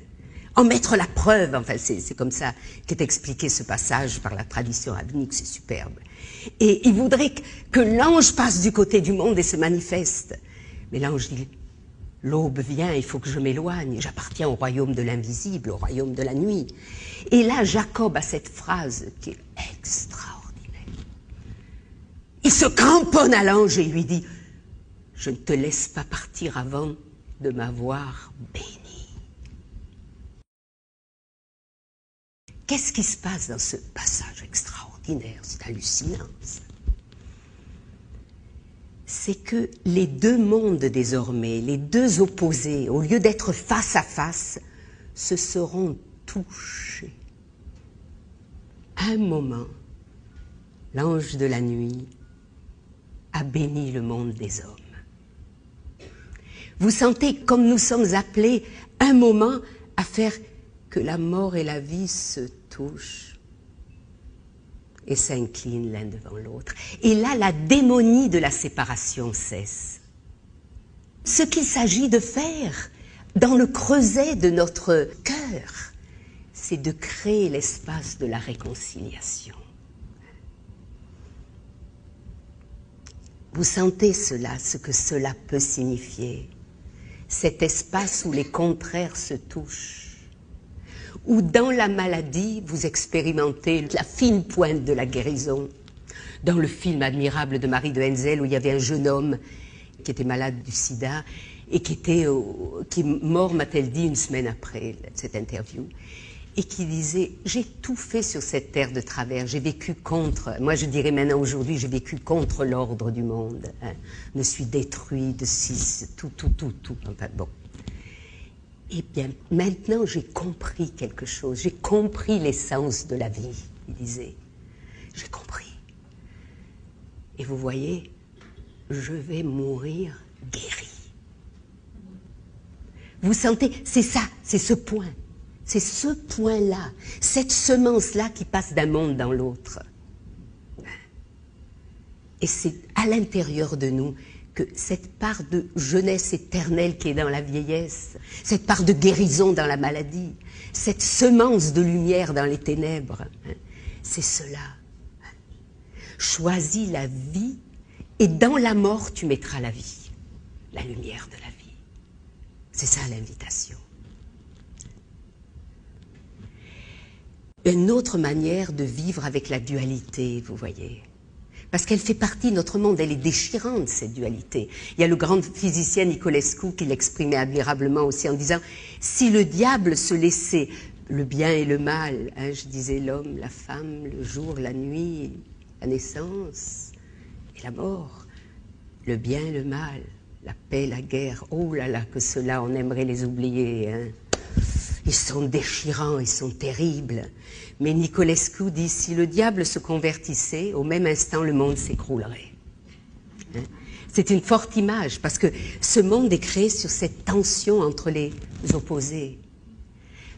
en mettre la preuve. Enfin, c'est comme ça qu'est expliqué ce passage par la tradition rabbinique, c'est superbe. Et il voudrait que l'ange passe du côté du monde et se manifeste. Mais l'ange dit, l'aube vient, il faut que je m'éloigne, j'appartiens au royaume de l'invisible, au royaume de la nuit. Et là, Jacob a cette phrase qui est extraordinaire. Il se cramponne à l'ange et lui dit, je ne te laisse pas partir avant de m'avoir béni. Qu'est-ce qui se passe dans ce passage extraordinaire? C'est hallucinant, ça. C'est que les deux mondes désormais, les deux opposés, au lieu d'être face à face, se seront touchés. À un moment, l'ange de la nuit a béni le monde des hommes. Vous sentez comme nous sommes appelés un moment à faire que la mort et la vie se touchent et s'inclinent l'un devant l'autre. Et là, la démonie de la séparation cesse. Ce qu'il s'agit de faire dans le creuset de notre cœur, c'est de créer l'espace de la réconciliation. Vous sentez cela, ce que cela peut signifier? Cet espace où les contraires se touchent, où dans la maladie, vous expérimentez la fine pointe de la guérison. Dans le film admirable de Marie de Henzel, où il y avait un jeune homme qui était malade du sida et qui est mort, m'a-t-elle dit, une semaine après cette interview, et qui disait, j'ai tout fait sur cette terre de travers, j'ai vécu contre, moi je dirais maintenant aujourd'hui, j'ai vécu contre l'ordre du monde, hein. Je me suis détruit de tout, enfin bon. Eh bien, maintenant j'ai compris quelque chose, j'ai compris l'essence de la vie, il disait, j'ai compris. Et vous voyez, je vais mourir guéri. Vous sentez, c'est ça, c'est ce point. C'est ce point-là, cette semence-là qui passe d'un monde dans l'autre. Et c'est à l'intérieur de nous que cette part de jeunesse éternelle qui est dans la vieillesse, cette part de guérison dans la maladie, cette semence de lumière dans les ténèbres, c'est cela. Choisis la vie et dans la mort tu mettras la vie, la lumière de la vie. C'est ça l'invitation. Une autre manière de vivre avec la dualité, vous voyez. Parce qu'elle fait partie de notre monde, elle est déchirante, cette dualité. Il y a le grand physicien Nicolescu qui l'exprimait admirablement aussi en disant « Si le diable se laissait le bien et le mal, hein, je disais l'homme, la femme, le jour, la nuit, la naissance et la mort, le bien et le mal, la paix, la guerre, oh là là, que cela, on aimerait les oublier, hein. Ils sont déchirants, ils sont terribles. Mais Nicolescu dit, si le diable se convertissait, au même instant, le monde s'écroulerait. Hein? C'est une forte image, parce que ce monde est créé sur cette tension entre les opposés.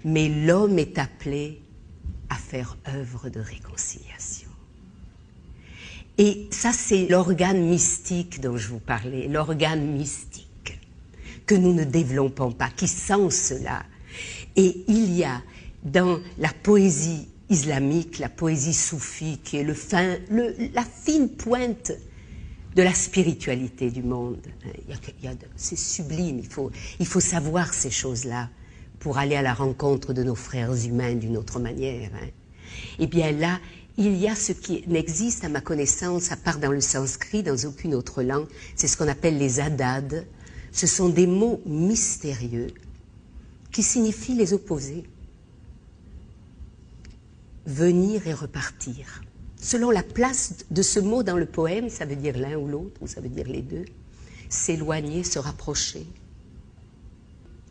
Mais l'homme est appelé à faire œuvre de réconciliation. Et ça, c'est l'organe mystique dont je vous parlais, l'organe mystique, que nous ne développons pas, qui sent cela. Et il y a dans la poésie islamique, la poésie soufie, qui est la fine pointe de la spiritualité du monde. C'est sublime, il faut savoir ces choses-là pour aller à la rencontre de nos frères humains d'une autre manière. Et bien là, il y a ce qui n'existe à ma connaissance, à part dans le sanskrit, dans aucune autre langue, c'est ce qu'on appelle les adad. Ce sont des mots mystérieux qui signifient les opposés. Venir et repartir. Selon la place de ce mot dans le poème, ça veut dire l'un ou l'autre, ou ça veut dire les deux. S'éloigner, se rapprocher.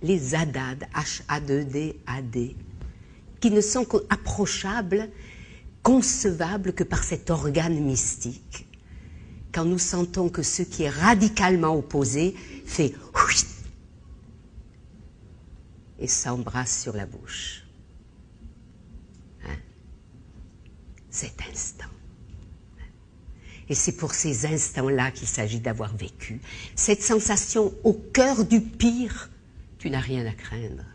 Les adad, H-A-2-D-A-D, qui ne sont approchables, concevables que par cet organe mystique. Quand nous sentons que ce qui est radicalement opposé fait « et s'embrasse sur la bouche. Cet instant. Et c'est pour ces instants-là qu'il s'agit d'avoir vécu. Cette sensation au cœur du pire, tu n'as rien à craindre.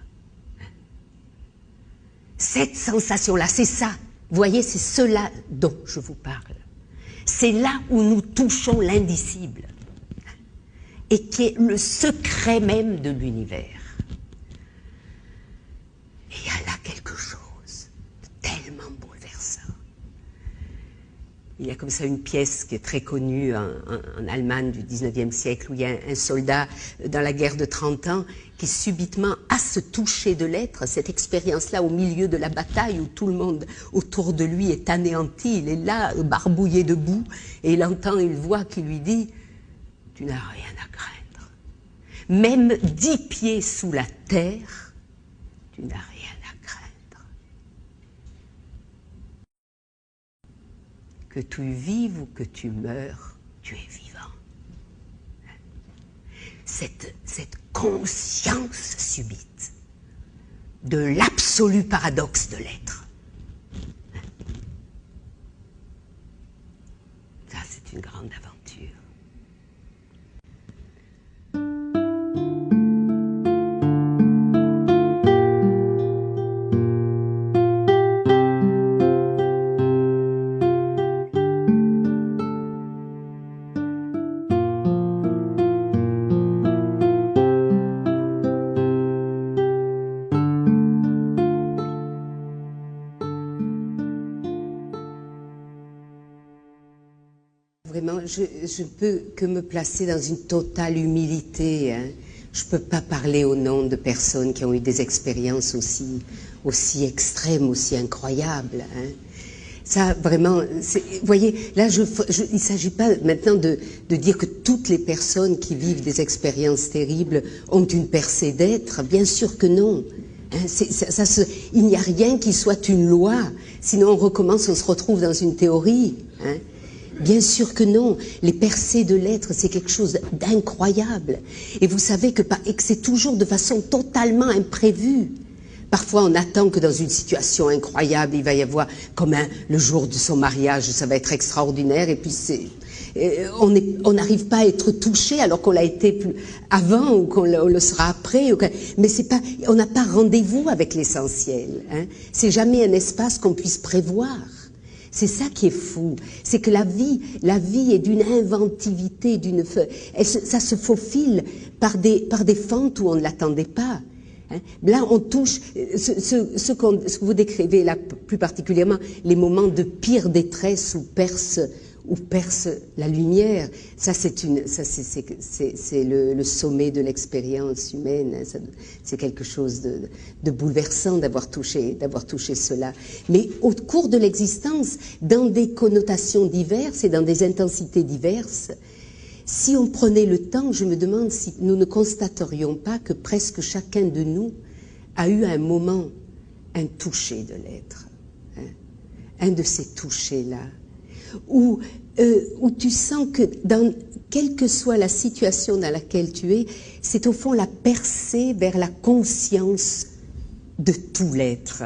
Cette sensation-là, c'est ça. Vous voyez, c'est cela dont je vous parle. C'est là où nous touchons l'indicible. Et qui est le secret même de l'univers. Et il y a là quelque chose de tellement bouleversant. Il y a comme ça une pièce qui est très connue en Allemagne du 19e siècle, où il y a un soldat dans la guerre de 30 ans qui subitement a ce toucher de l'être, cette expérience-là au milieu de la bataille où tout le monde autour de lui est anéanti, il est là, barbouillé de boue, et il entend une voix qui lui dit « Tu n'as rien à craindre. Même 10 pieds sous la terre, tu n'as rien à craindre. Que tu vives ou que tu meurs, tu es vivant. » Cette conscience subite de l'absolu paradoxe de l'être. Ça, c'est une grande aventure. Vraiment, je peux que me placer dans une totale humilité. Je ne peux pas parler au nom de personnes qui ont eu des expériences aussi extrêmes, aussi incroyables. Ça, vraiment, vous voyez, là, il ne s'agit pas maintenant de dire que toutes les personnes qui vivent des expériences terribles ont une percée d'être. Bien sûr que non. Il n'y a rien qui soit une loi. Sinon, on recommence, on se retrouve dans une théorie. Bien sûr que non. Les percées de l'être, c'est quelque chose d'incroyable. Et vous savez que c'est toujours de façon totalement imprévue. Parfois, on attend que dans une situation incroyable, il va y avoir, comme le jour de son mariage, ça va être extraordinaire, et puis on n'arrive pas à être touché alors qu'on l'a été avant ou qu'on le sera après. Mais on n'a pas rendez-vous avec l'essentiel. C'est jamais un espace qu'on puisse prévoir. C'est ça qui est fou, c'est que la vie est d'une inventivité, ça se faufile par des fentes où on ne l'attendait pas. Là, on touche ce que vous décrivez là plus particulièrement, les moments de pire détresse où perce la lumière. Ça, c'est le sommet de l'expérience humaine. C'est quelque chose de bouleversant d'avoir touché cela. Mais au cours de l'existence, dans des connotations diverses et dans des intensités diverses, si on prenait le temps, je me demande si nous ne constaterions pas que presque chacun de nous a eu un moment, un toucher de l'être, un de ces touchers-là, où tu sens que quelle que soit la situation dans laquelle tu es, c'est au fond la percée vers la conscience de tout l'être.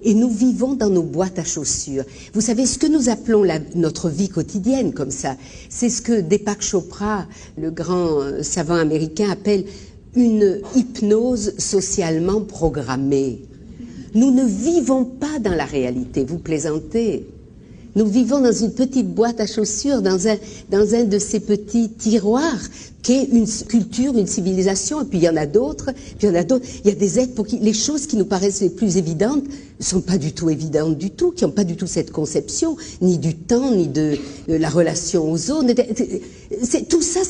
Et nous vivons dans nos boîtes à chaussures. Vous savez, ce que nous appelons notre vie quotidienne comme ça, c'est ce que Deepak Chopra, le grand savant américain, appelle une hypnose socialement programmée. Nous ne vivons pas dans la réalité, vous plaisantez. Nous vivons dans une petite boîte à chaussures, dans un de ces petits tiroirs qu'est une culture, une civilisation, et puis il y en a d'autres, puis il y en a d'autres. Il y a des êtres pour qui les choses qui nous paraissent les plus évidentes ne sont pas du tout évidentes du tout, qui n'ont pas du tout cette conception, ni du temps, ni de la relation aux autres. Tout ça,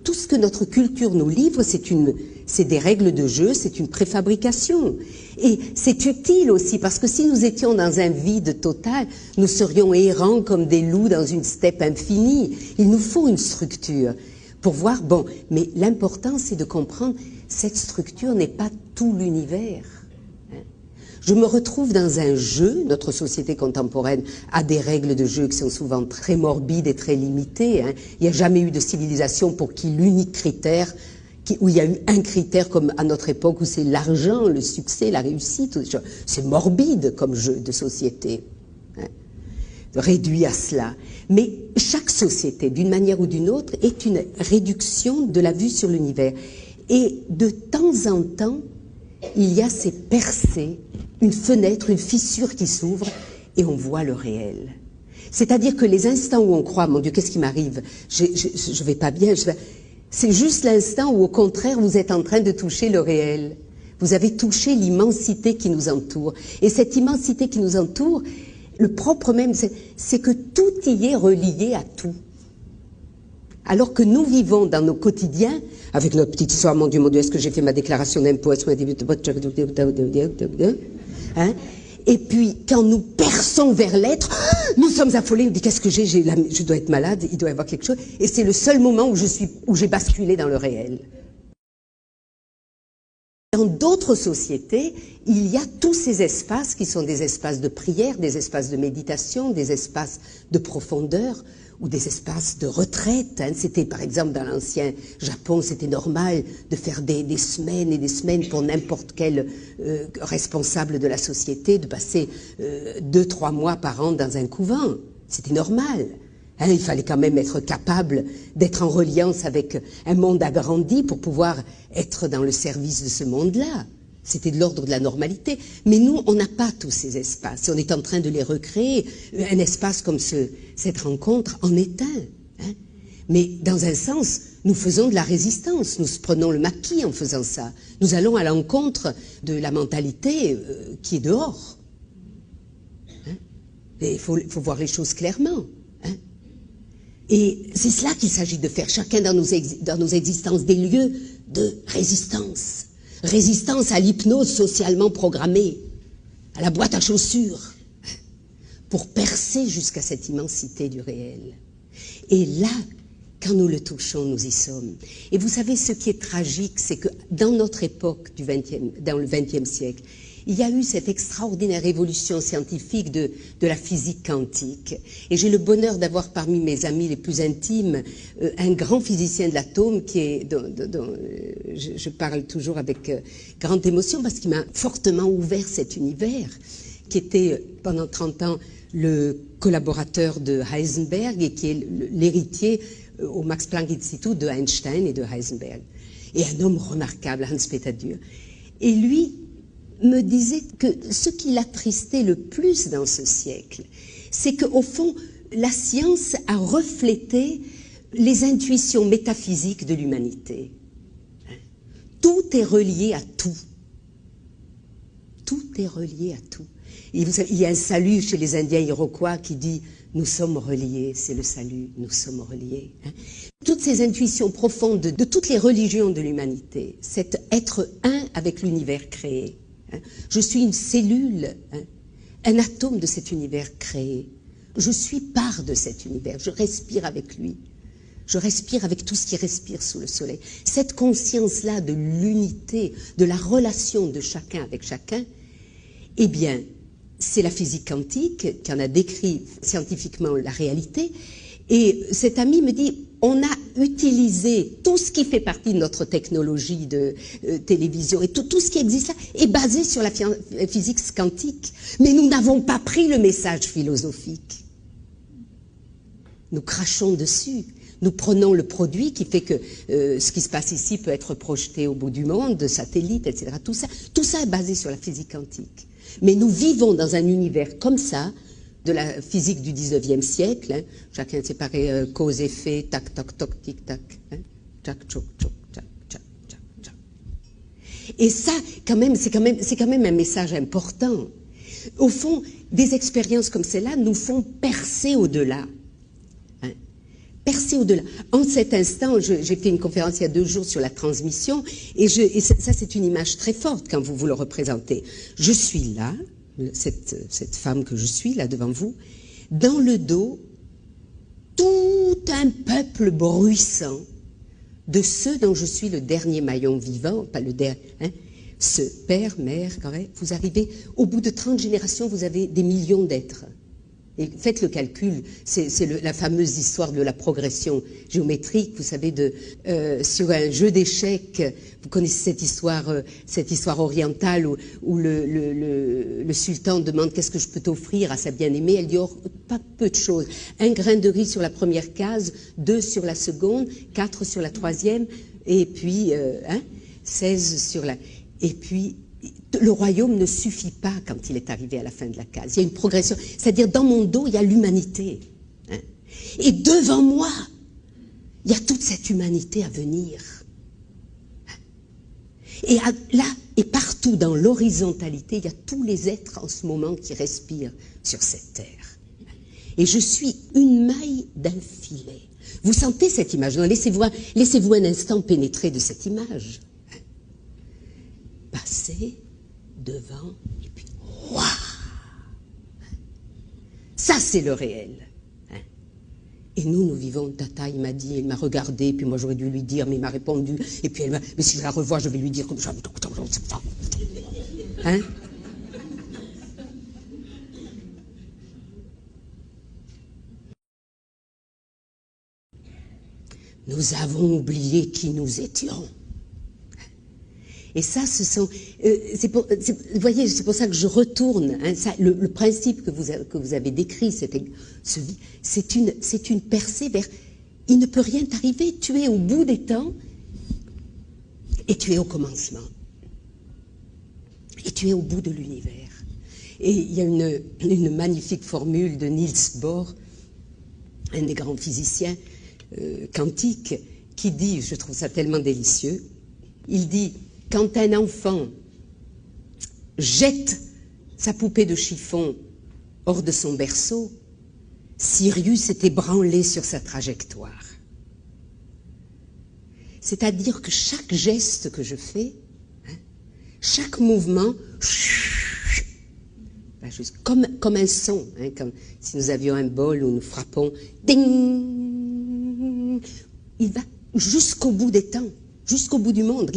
tout ce que notre culture nous livre, c'est des règles de jeu, c'est une préfabrication. Et c'est utile aussi, parce que si nous étions dans un vide total, nous serions errants comme des loups dans une steppe infinie. Il nous faut une structure pour voir, bon, mais l'important c'est de comprendre, cette structure n'est pas tout l'univers. Je me retrouve dans un jeu, notre société contemporaine a des règles de jeu qui sont souvent très morbides et très limitées. Il n'y a jamais eu de civilisation pour qui l'unique critère, où il y a eu un critère comme à notre époque où c'est l'argent, le succès, la réussite. C'est morbide comme jeu de société, réduit à cela. Mais chaque société, d'une manière ou d'une autre, est une réduction de la vue sur l'univers. Et de temps en temps, il y a ces percées, une fenêtre, une fissure qui s'ouvre et on voit le réel. C'est-à-dire que les instants où on croit, mon Dieu, qu'est-ce qui m'arrive? Je vais pas bien, c'est juste l'instant où, au contraire, vous êtes en train de toucher le réel. Vous avez touché l'immensité qui nous entoure. Et cette immensité qui nous entoure, le propre même, c'est que tout y est relié à tout. Alors que nous vivons dans nos quotidiens, avec notre petite histoire, mon Dieu, est-ce que j'ai fait ma déclaration d'impôt? Et puis, quand nous perçons vers l'être, nous sommes affolés, on dit qu'est-ce que je dois être malade, il doit y avoir quelque chose. Et c'est le seul moment où j'ai basculé dans le réel. Dans d'autres sociétés, il y a tous ces espaces qui sont des espaces de prière, des espaces de méditation, des espaces de profondeur ou des espaces de retraite. C'était par exemple dans l'ancien Japon, c'était normal de faire des semaines et des semaines pour n'importe quel responsable de la société, de passer 2-3 mois par an dans un couvent. C'était normal. Il fallait quand même être capable d'être en reliance avec un monde agrandi pour pouvoir être dans le service de ce monde-là. C'était de l'ordre de la normalité. Mais nous, on n'a pas tous ces espaces. On est en train de les recréer. Un espace comme cette rencontre en est un. Mais dans un sens, nous faisons de la résistance. Nous prenons le maquis en faisant ça. Nous allons à l'encontre de la mentalité qui est dehors. Et il faut voir les choses clairement. Et c'est cela qu'il s'agit de faire, chacun dans nos existences, des lieux de résistance. Résistance à l'hypnose socialement programmée, à la boîte à chaussures, pour percer jusqu'à cette immensité du réel. Et là, quand nous le touchons, nous y sommes. Et vous savez, ce qui est tragique, c'est que dans notre époque, dans le XXe siècle, il y a eu cette extraordinaire évolution scientifique de la physique quantique. Et j'ai le bonheur d'avoir parmi mes amis les plus intimes un grand physicien de l'atome dont je parle toujours avec grande émotion parce qu'il m'a fortement ouvert cet univers, qui était pendant 30 ans le collaborateur de Heisenberg et qui est l'héritier au Max Planck Institute de Einstein et de Heisenberg. Et un homme remarquable, Hans-Peter Dürr. Et lui me disait que ce qui l'attristait le plus dans ce siècle, c'est qu'au fond, la science a reflété les intuitions métaphysiques de l'humanité. Tout est relié à tout. Tout est relié à tout. Et vous savez, il y a un salut chez les Indiens Iroquois qui dit « Nous sommes reliés, c'est le salut, nous sommes reliés ». Toutes ces intuitions profondes de toutes les religions de l'humanité, c'est être un avec l'univers créé. Je suis une cellule, un atome de cet univers créé. Je suis part de cet univers, je respire avec lui. Je respire avec tout ce qui respire sous le soleil. Cette conscience-là de l'unité, de la relation de chacun avec chacun, eh bien, c'est la physique quantique qui en a décrit scientifiquement la réalité. Et cet ami me dit, on a utilisé tout ce qui fait partie de notre technologie de télévision et tout ce qui existe là est basé sur la physique quantique. Mais nous n'avons pas pris le message philosophique. Nous crachons dessus. Nous prenons le produit qui fait que ce qui se passe ici peut être projeté au bout du monde, de satellites, etc. Tout ça est basé sur la physique quantique. Mais nous vivons dans un univers comme ça, de la physique du 19e siècle, hein, chacun séparé cause-effet, tac, tac, toc, tic, tac, hein, tac, tchoc, tchoc, tac, tchac, tchac, tchac. Et ça, quand même, c'est quand même un message important. Au fond, des expériences comme celle-là nous font percer au-delà. Hein, percer au-delà. En cet instant, j'ai fait une conférence il y a 2 jours sur la transmission, et ça c'est une image très forte quand vous le représentez. Je suis là, cette femme que je suis là devant vous, dans le dos, tout un peuple bruissant de ceux dont je suis le dernier maillon vivant, pas le dernier, hein, ce père, mère, quand même, vous arrivez, au bout de 30 générations, vous avez des millions d'êtres. Et faites le calcul, c'est la fameuse histoire de la progression géométrique, vous savez, sur un jeu d'échecs, vous connaissez cette histoire orientale où le sultan demande qu'est-ce que je peux t'offrir à sa bien-aimée, elle dit oh, pas peu de choses, 1 grain de riz sur la première case, 2 sur la seconde, 4 sur la troisième, et puis 16 sur la... Et puis... Le royaume ne suffit pas quand il est arrivé à la fin de la case. Il y a une progression. C'est-à-dire, dans mon dos, il y a l'humanité. Hein. Et devant moi, il y a toute cette humanité à venir. Et là, et partout dans l'horizontalité, il y a tous les êtres en ce moment qui respirent sur cette terre. Et je suis une maille d'un filet. Vous sentez cette image? Laissez-vous un instant pénétrer de cette image. Passer devant, et puis, waouh! Ça, c'est le réel. Hein? Et nous vivons, Tata, il m'a dit, il m'a regardé, puis moi j'aurais dû lui dire, mais il m'a répondu, et puis mais si je la revois, je vais lui dire comme ça. Hein? Nous avons oublié qui nous étions. Et ça, vous voyez, c'est pour ça que je retourne. Hein, le principe que vous avez décrit, c'est une percée vers... Il ne peut rien t'arriver, tu es au bout des temps et tu es au commencement. Et tu es au bout de l'univers. Et il y a une magnifique formule de Niels Bohr, un des grands physiciens quantiques, qui dit, je trouve ça tellement délicieux, il dit... Quand un enfant jette sa poupée de chiffon hors de son berceau, Sirius est ébranlé sur sa trajectoire. C'est-à-dire que chaque geste que je fais, hein, chaque mouvement, comme un son, hein, comme si nous avions un bol où nous frappons, ding, il va jusqu'au bout des temps, jusqu'au bout du monde.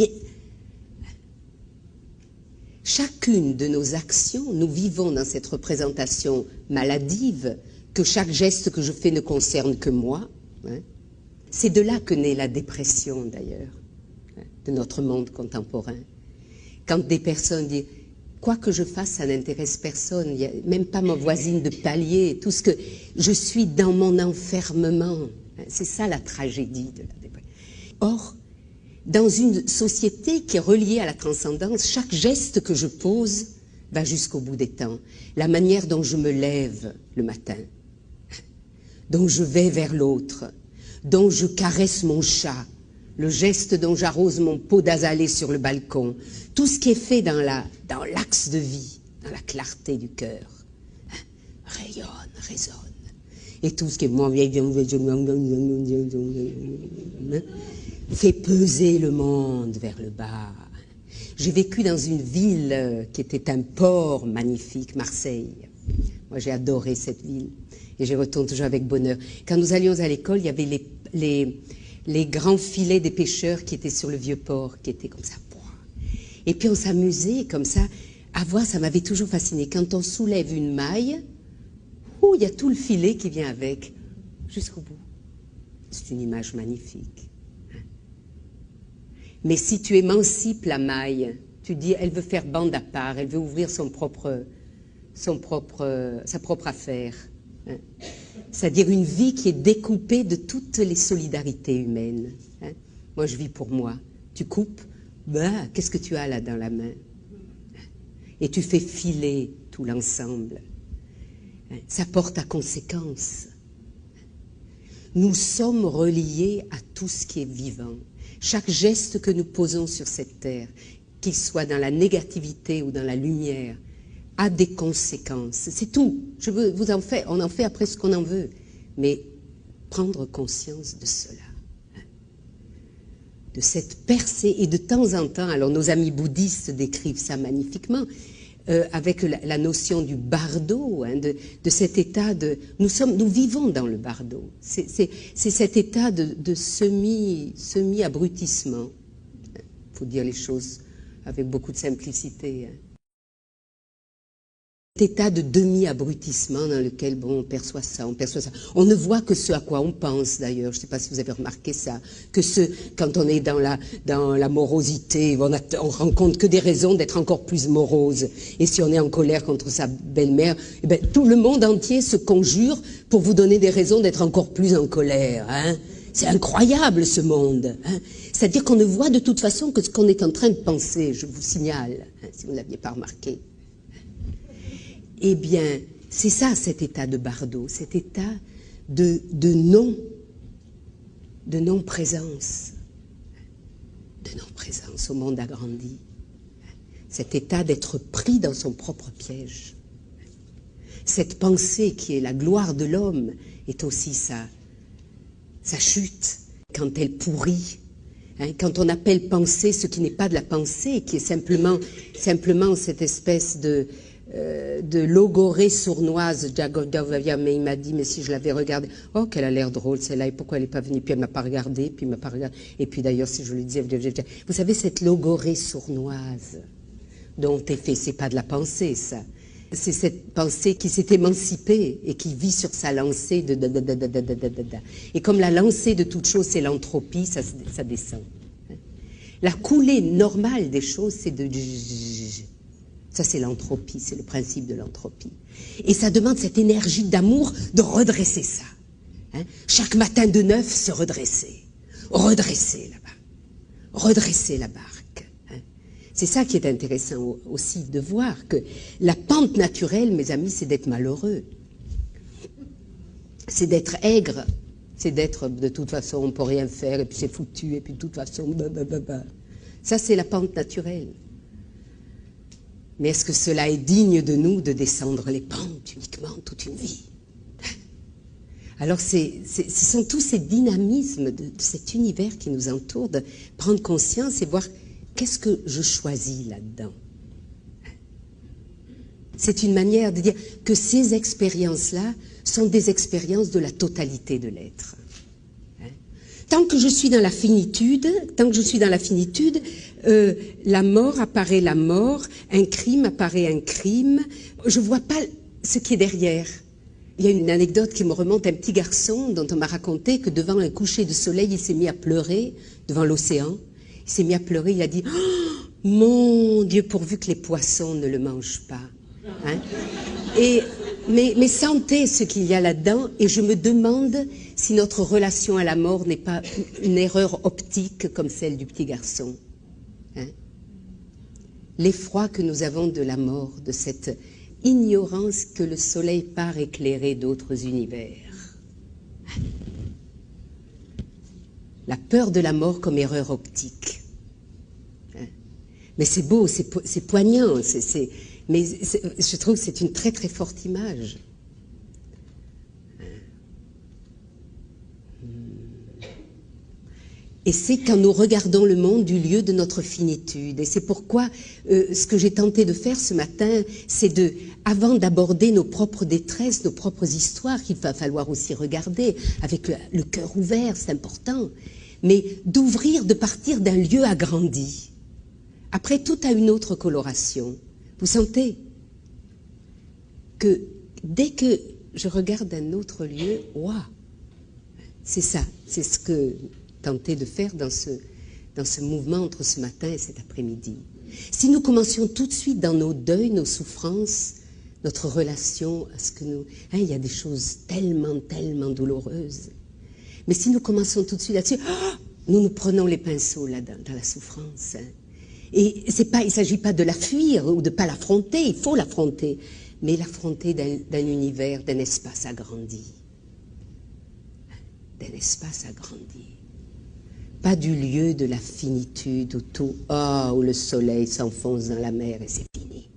Chacune de nos actions, nous vivons dans cette représentation maladive, que chaque geste que je fais ne concerne que moi. Hein. C'est de là que naît la dépression, d'ailleurs, hein, de notre monde contemporain. Quand des personnes disent « quoi que je fasse, ça n'intéresse personne, il y a même pas ma voisine de palier, tout ce que... je suis dans mon enfermement. Hein. » C'est ça la tragédie de la dépression. Or, dans une société qui est reliée à la transcendance, chaque geste que je pose va jusqu'au bout des temps. La manière dont je me lève le matin, dont je vais vers l'autre, dont je caresse mon chat, le geste dont j'arrose mon pot d'azalée sur le balcon, tout ce qui est fait dans l'axe de vie, dans la clarté du cœur, rayonne, résonne. Et tout ce qui est moins vieille, fait peser le monde vers le bas. J'ai vécu dans une ville qui était un port magnifique, Marseille. Moi, j'ai adoré cette ville et j'y retourne toujours avec bonheur. Quand nous allions à l'école, il y avait les grands filets des pêcheurs qui étaient sur le vieux port, qui étaient comme ça. Et puis on s'amusait comme ça à voir, ça m'avait toujours fasciné. Quand on soulève une maille, il y a tout le filet qui vient avec, jusqu'au bout. C'est une image magnifique. Mais si tu émancipes la maille, tu dis, elle veut faire bande à part, elle veut ouvrir sa propre affaire. C'est-à-dire une vie qui est découpée de toutes les solidarités humaines. Moi, je vis pour moi. Tu coupes, qu'est-ce que tu as là dans la main? Et tu fais filer tout l'ensemble. Ça porte à conséquence. Nous sommes reliés à tout ce qui est vivant. Chaque geste que nous posons sur cette terre, qu'il soit dans la négativité ou dans la lumière, a des conséquences. C'est tout. On en fait après ce qu'on en veut. Mais prendre conscience de cela. De cette percée. Et de temps en temps, alors nos amis bouddhistes décrivent ça magnifiquement, avec la notion du bardo, de cet état de... Nous vivons dans le bardo. C'est cet état de semi-abrutissement. Il faut dire les choses avec beaucoup de simplicité. Cet état de demi-abrutissement dans lequel, bon, on perçoit ça, on perçoit ça. On ne voit que ce à quoi on pense, d'ailleurs. Je ne sais pas si vous avez remarqué ça. Quand on est dans la morosité, on rencontre que des raisons d'être encore plus morose. Et si on est en colère contre sa belle-mère, eh ben, tout le monde entier se conjure pour vous donner des raisons d'être encore plus en colère. C'est incroyable, ce monde. C'est-à-dire qu'on ne voit de toute façon que ce qu'on est en train de penser, je vous signale, si vous ne l'aviez pas remarqué. Eh bien, c'est ça, cet état de bardo, cet état de non-présence. De non-présence au monde agrandi. Cet état d'être pris dans son propre piège. Cette pensée qui est la gloire de l'homme est aussi sa chute, quand elle pourrit. Quand on appelle pensée ce qui n'est pas de la pensée, qui est simplement cette espèce de logorée sournoise, mais il m'a dit, mais si je l'avais regardée, oh, qu'elle a l'air drôle celle-là, et pourquoi elle n'est pas venue, puis elle ne m'a pas regardé, puis il m'a pas regardé, et puis d'ailleurs, si je lui disais, vous savez, cette logorée sournoise dont est fait, c'est pas de la pensée, ça. C'est cette pensée qui s'est émancipée et qui vit sur sa lancée de Et comme la lancée de toute chose, c'est l'entropie, ça descend. La coulée normale des choses, c'est de... Ça, c'est l'entropie, c'est le principe de l'entropie. Et ça demande cette énergie d'amour de redresser ça. Chaque matin de neuf, se redresser. Redresser là-bas. Redresser la barque. C'est ça qui est intéressant aussi de voir, que la pente naturelle, mes amis, c'est d'être malheureux. C'est d'être aigre. C'est d'être, de toute façon, on ne peut rien faire, et puis c'est foutu, et puis de toute façon, Ça, c'est la pente naturelle. Mais est-ce que cela est digne de nous de descendre les pentes uniquement toute une vie? Alors ce sont tous ces dynamismes de cet univers qui nous entoure, de prendre conscience et voir qu'est-ce que je choisis là-dedans. C'est une manière de dire que ces expériences-là sont des expériences de la totalité de l'être. Tant que je suis dans la finitude, la mort apparaît la mort, un crime apparaît un crime. Je ne vois pas ce qui est derrière. Il y a une anecdote qui me remonte à un petit garçon dont on m'a raconté que devant un coucher de soleil, il s'est mis à pleurer devant l'océan. Il s'est mis à pleurer, il a dit oh, « Mon Dieu, pourvu que les poissons ne le mangent pas. » Mais sentez ce qu'il y a là-dedans, et je me demande si notre relation à la mort n'est pas une erreur optique comme celle du petit garçon. L'effroi que nous avons de la mort, de cette ignorance que le soleil part éclairer d'autres univers. La peur de la mort comme erreur optique. Mais c'est beau, c'est poignant, mais je trouve que c'est une très très forte image. Et c'est quand nous regardons le monde du lieu de notre finitude. Et c'est pourquoi ce que j'ai tenté de faire ce matin, c'est avant d'aborder nos propres détresses, nos propres histoires, qu'il va falloir aussi regarder avec le cœur ouvert, c'est important, mais d'ouvrir, de partir d'un lieu agrandi. Après, tout a une autre coloration. Vous sentez que dès que je regarde un autre lieu, waouh, C'est ça, c'est ce que tenter de faire dans ce mouvement entre ce matin et cet après-midi. Si nous commencions tout de suite dans nos deuils, nos souffrances, notre relation à ce que nous... il y a des choses tellement, tellement douloureuses. Mais si nous commençons tout de suite là-dessus, nous nous prenons les pinceaux là dans la souffrance. Et il ne s'agit pas de la fuir ou de ne pas l'affronter, il faut l'affronter, mais l'affronter d'un univers, d'un espace agrandi. D'un espace agrandi. Pas du lieu de la finitude où le soleil s'enfonce dans la mer et c'est fini.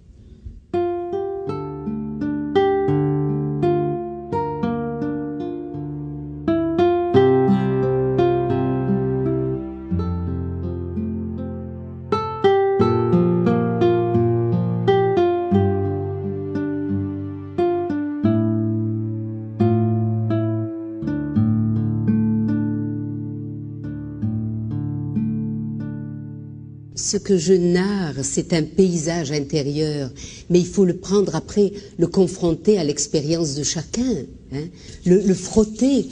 Ce que je narre, c'est un paysage intérieur, mais il faut le prendre après, le confronter à l'expérience de chacun, hein, le frotter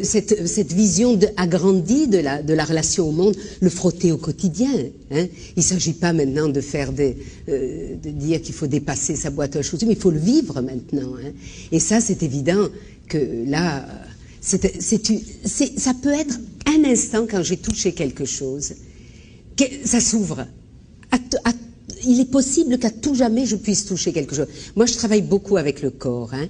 cette vision agrandie de la relation au monde, le frotter au quotidien. Hein. Il ne s'agit pas maintenant de faire de dire qu'il faut dépasser sa boîte à chaussures, mais il faut le vivre maintenant. Hein. Et ça, c'est évident que là, ça peut être un instant quand j'ai touché quelque chose, que ça s'ouvre. Il est possible qu'à tout jamais je puisse toucher quelque chose. Moi, je travaille beaucoup avec le corps, hein,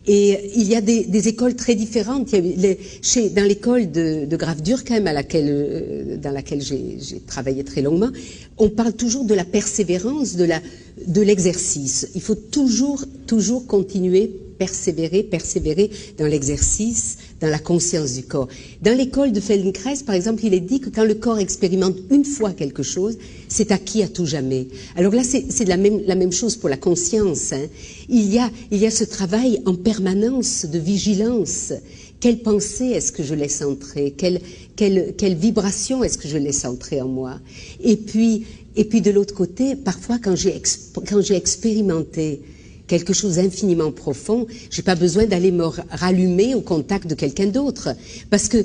et il y a des écoles très différentes. Dans l'école de Graf Durkheim dans laquelle j'ai travaillé très longuement, on parle toujours de la persévérance, de l'exercice. Il faut toujours continuer, persévérer dans l'exercice, dans la conscience du corps. Dans l'école de Feldenkrais, par exemple, il est dit que quand le corps expérimente une fois quelque chose, c'est acquis à tout jamais. Alors là, c'est la même chose pour la conscience. Hein. Il y a ce travail en permanence de vigilance. Quelle pensée est-ce que je laisse entrer? Quelle vibration est-ce que je laisse entrer en moi? Et puis de l'autre côté, parfois quand j'ai expérimenté quelque chose d'infiniment profond, j'ai pas besoin d'aller me rallumer au contact de quelqu'un d'autre. Parce que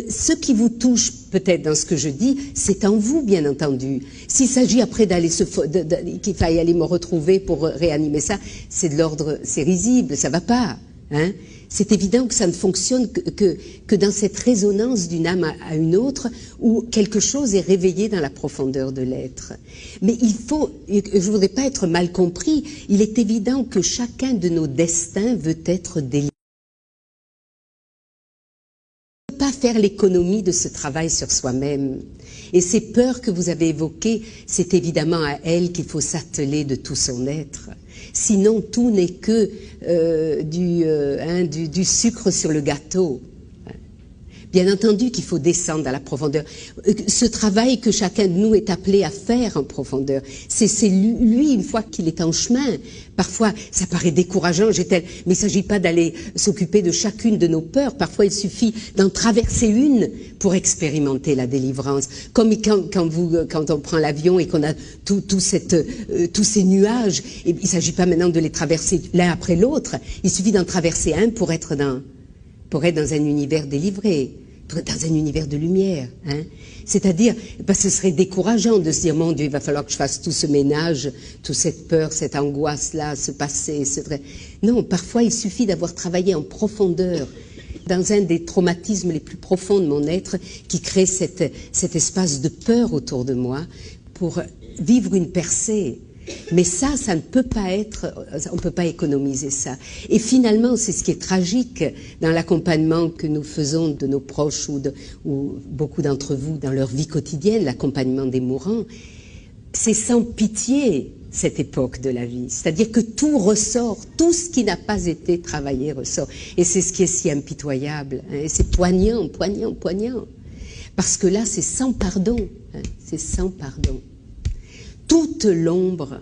ce qui vous touche peut-être dans ce que je dis, c'est en vous, bien entendu. S'il s'agit après qu'il faille aller me retrouver pour réanimer ça, c'est de l'ordre, c'est risible, ça va pas. Hein? C'est évident que ça ne fonctionne que dans cette résonance d'une âme à une autre, où quelque chose est réveillé dans la profondeur de l'être. Mais je ne voudrais pas être mal compris, il est évident que chacun de nos destins veut être délivré. On ne peut pas faire l'économie de ce travail sur soi-même. Et ces peurs que vous avez évoquées, c'est évidemment à elles qu'il faut s'atteler de tout son être. Sinon, tout n'est que du sucre sur le gâteau. Bien entendu qu'il faut descendre à la profondeur. Ce travail que chacun de nous est appelé à faire en profondeur, c'est lui, une fois qu'il est en chemin. Parfois, ça paraît décourageant, mais il ne s'agit pas d'aller s'occuper de chacune de nos peurs. Parfois, il suffit d'en traverser une pour expérimenter la délivrance. Comme quand on prend l'avion et qu'on a tous ces nuages, et il ne s'agit pas maintenant de les traverser l'un après l'autre. Il suffit d'en traverser un pour être dans un univers délivré, dans un univers de lumière. Hein. C'est-à-dire, ce serait décourageant de se dire, mon Dieu, il va falloir que je fasse tout ce ménage, toute cette peur, cette angoisse-là, ce passé, Non, parfois il suffit d'avoir travaillé en profondeur dans un des traumatismes les plus profonds de mon être, qui crée cet espace de peur autour de moi, pour vivre une percée. Mais ça ne peut pas on ne peut pas économiser ça. Et finalement, c'est ce qui est tragique dans l'accompagnement que nous faisons de nos proches ou beaucoup d'entre vous dans leur vie quotidienne, l'accompagnement des mourants. C'est sans pitié cette époque de la vie. C'est-à-dire que tout ressort, tout ce qui n'a pas été travaillé ressort. Et c'est ce qui est si impitoyable. Hein, et c'est poignant. Parce que là, c'est sans pardon. Hein, c'est sans pardon. Toute l'ombre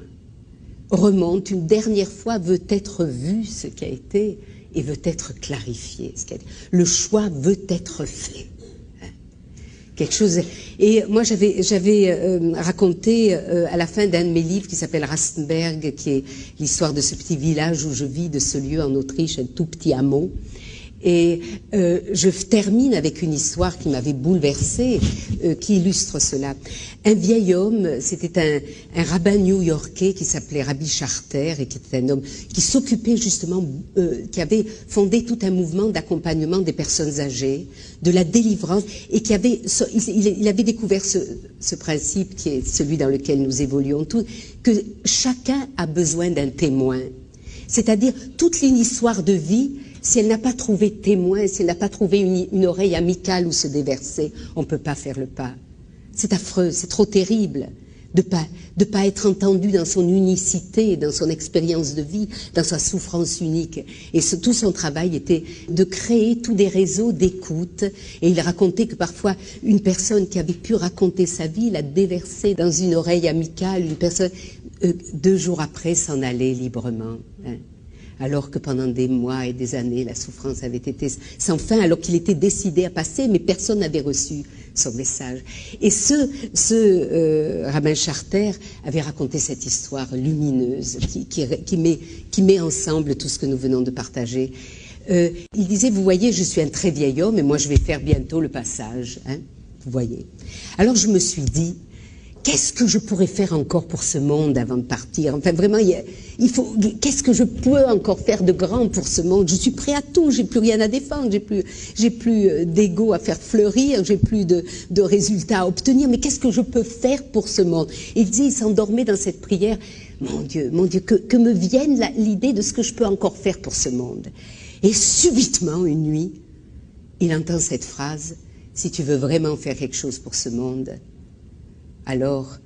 remonte une dernière fois, veut être vue ce qui a été et veut être clarifié. Le choix veut être fait. Quelque chose. Et moi, j'avais raconté à la fin d'un de mes livres qui s'appelle Rastenberg, qui est l'histoire de ce petit village où je vis, de ce lieu en Autriche, un tout petit hameau. Et je termine avec une histoire qui m'avait bouleversée, qui illustre cela. Un vieil homme, c'était un rabbin new-yorkais qui s'appelait Rabbi Charter, et qui était un homme qui s'occupait justement, qui avait fondé tout un mouvement d'accompagnement des personnes âgées, de la délivrance, et qui avait, il avait découvert ce principe qui est celui dans lequel nous évoluons tous, que chacun a besoin d'un témoin. C'est-à-dire, toute une histoire de vie, si elle n'a pas trouvé témoin, si elle n'a pas trouvé une oreille amicale où se déverser, on ne peut pas faire le pas. C'est affreux, c'est trop terrible de pas être entendu dans son unicité, dans son expérience de vie, dans sa souffrance unique. Et tout son travail était de créer tous des réseaux d'écoute. Et il racontait que parfois, une personne qui avait pu raconter sa vie, l'a déversée dans une oreille amicale, une personne, 2 jours après, s'en allait librement. Hein. Alors que pendant des mois et des années, la souffrance avait été sans fin, alors qu'il était décidé à passer, mais personne n'avait reçu son message. Et ce rabbin Charter avait raconté cette histoire lumineuse qui met ensemble tout ce que nous venons de partager. Il disait, vous voyez, je suis un très vieil homme et moi je vais faire bientôt le passage. Hein, vous voyez. Alors je me suis dit, qu'est-ce que je pourrais faire encore pour ce monde avant de partir? Enfin, vraiment, qu'est-ce que je peux encore faire de grand pour ce monde? Je suis prêt à tout, j'ai plus rien à défendre, j'ai plus d'ego à faire fleurir, j'ai plus de résultats à obtenir, mais qu'est-ce que je peux faire pour ce monde? Et il s'endormait dans cette prière, mon Dieu, que me vienne l'idée de ce que je peux encore faire pour ce monde. Et subitement, une nuit, il entend cette phrase, si tu veux vraiment faire quelque chose pour ce monde, alors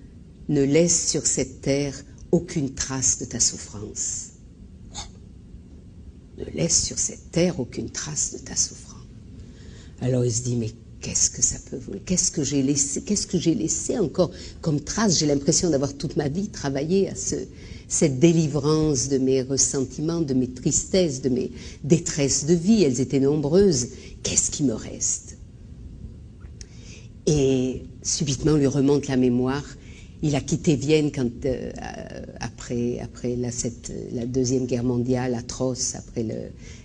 ne laisse sur cette terre aucune trace de ta souffrance. Ne laisse sur cette terre aucune trace de ta souffrance. Alors il se dit, mais qu'est-ce que ça peut vouloir? Qu'est-ce que j'ai laissé encore comme trace? J'ai l'impression d'avoir toute ma vie travaillé à cette délivrance de mes ressentiments, de mes tristesses, de mes détresses de vie. Elles étaient nombreuses. Qu'est-ce qui me reste? Et subitement lui remonte la mémoire. Il a quitté Vienne quand, après la Deuxième Guerre mondiale atroce, après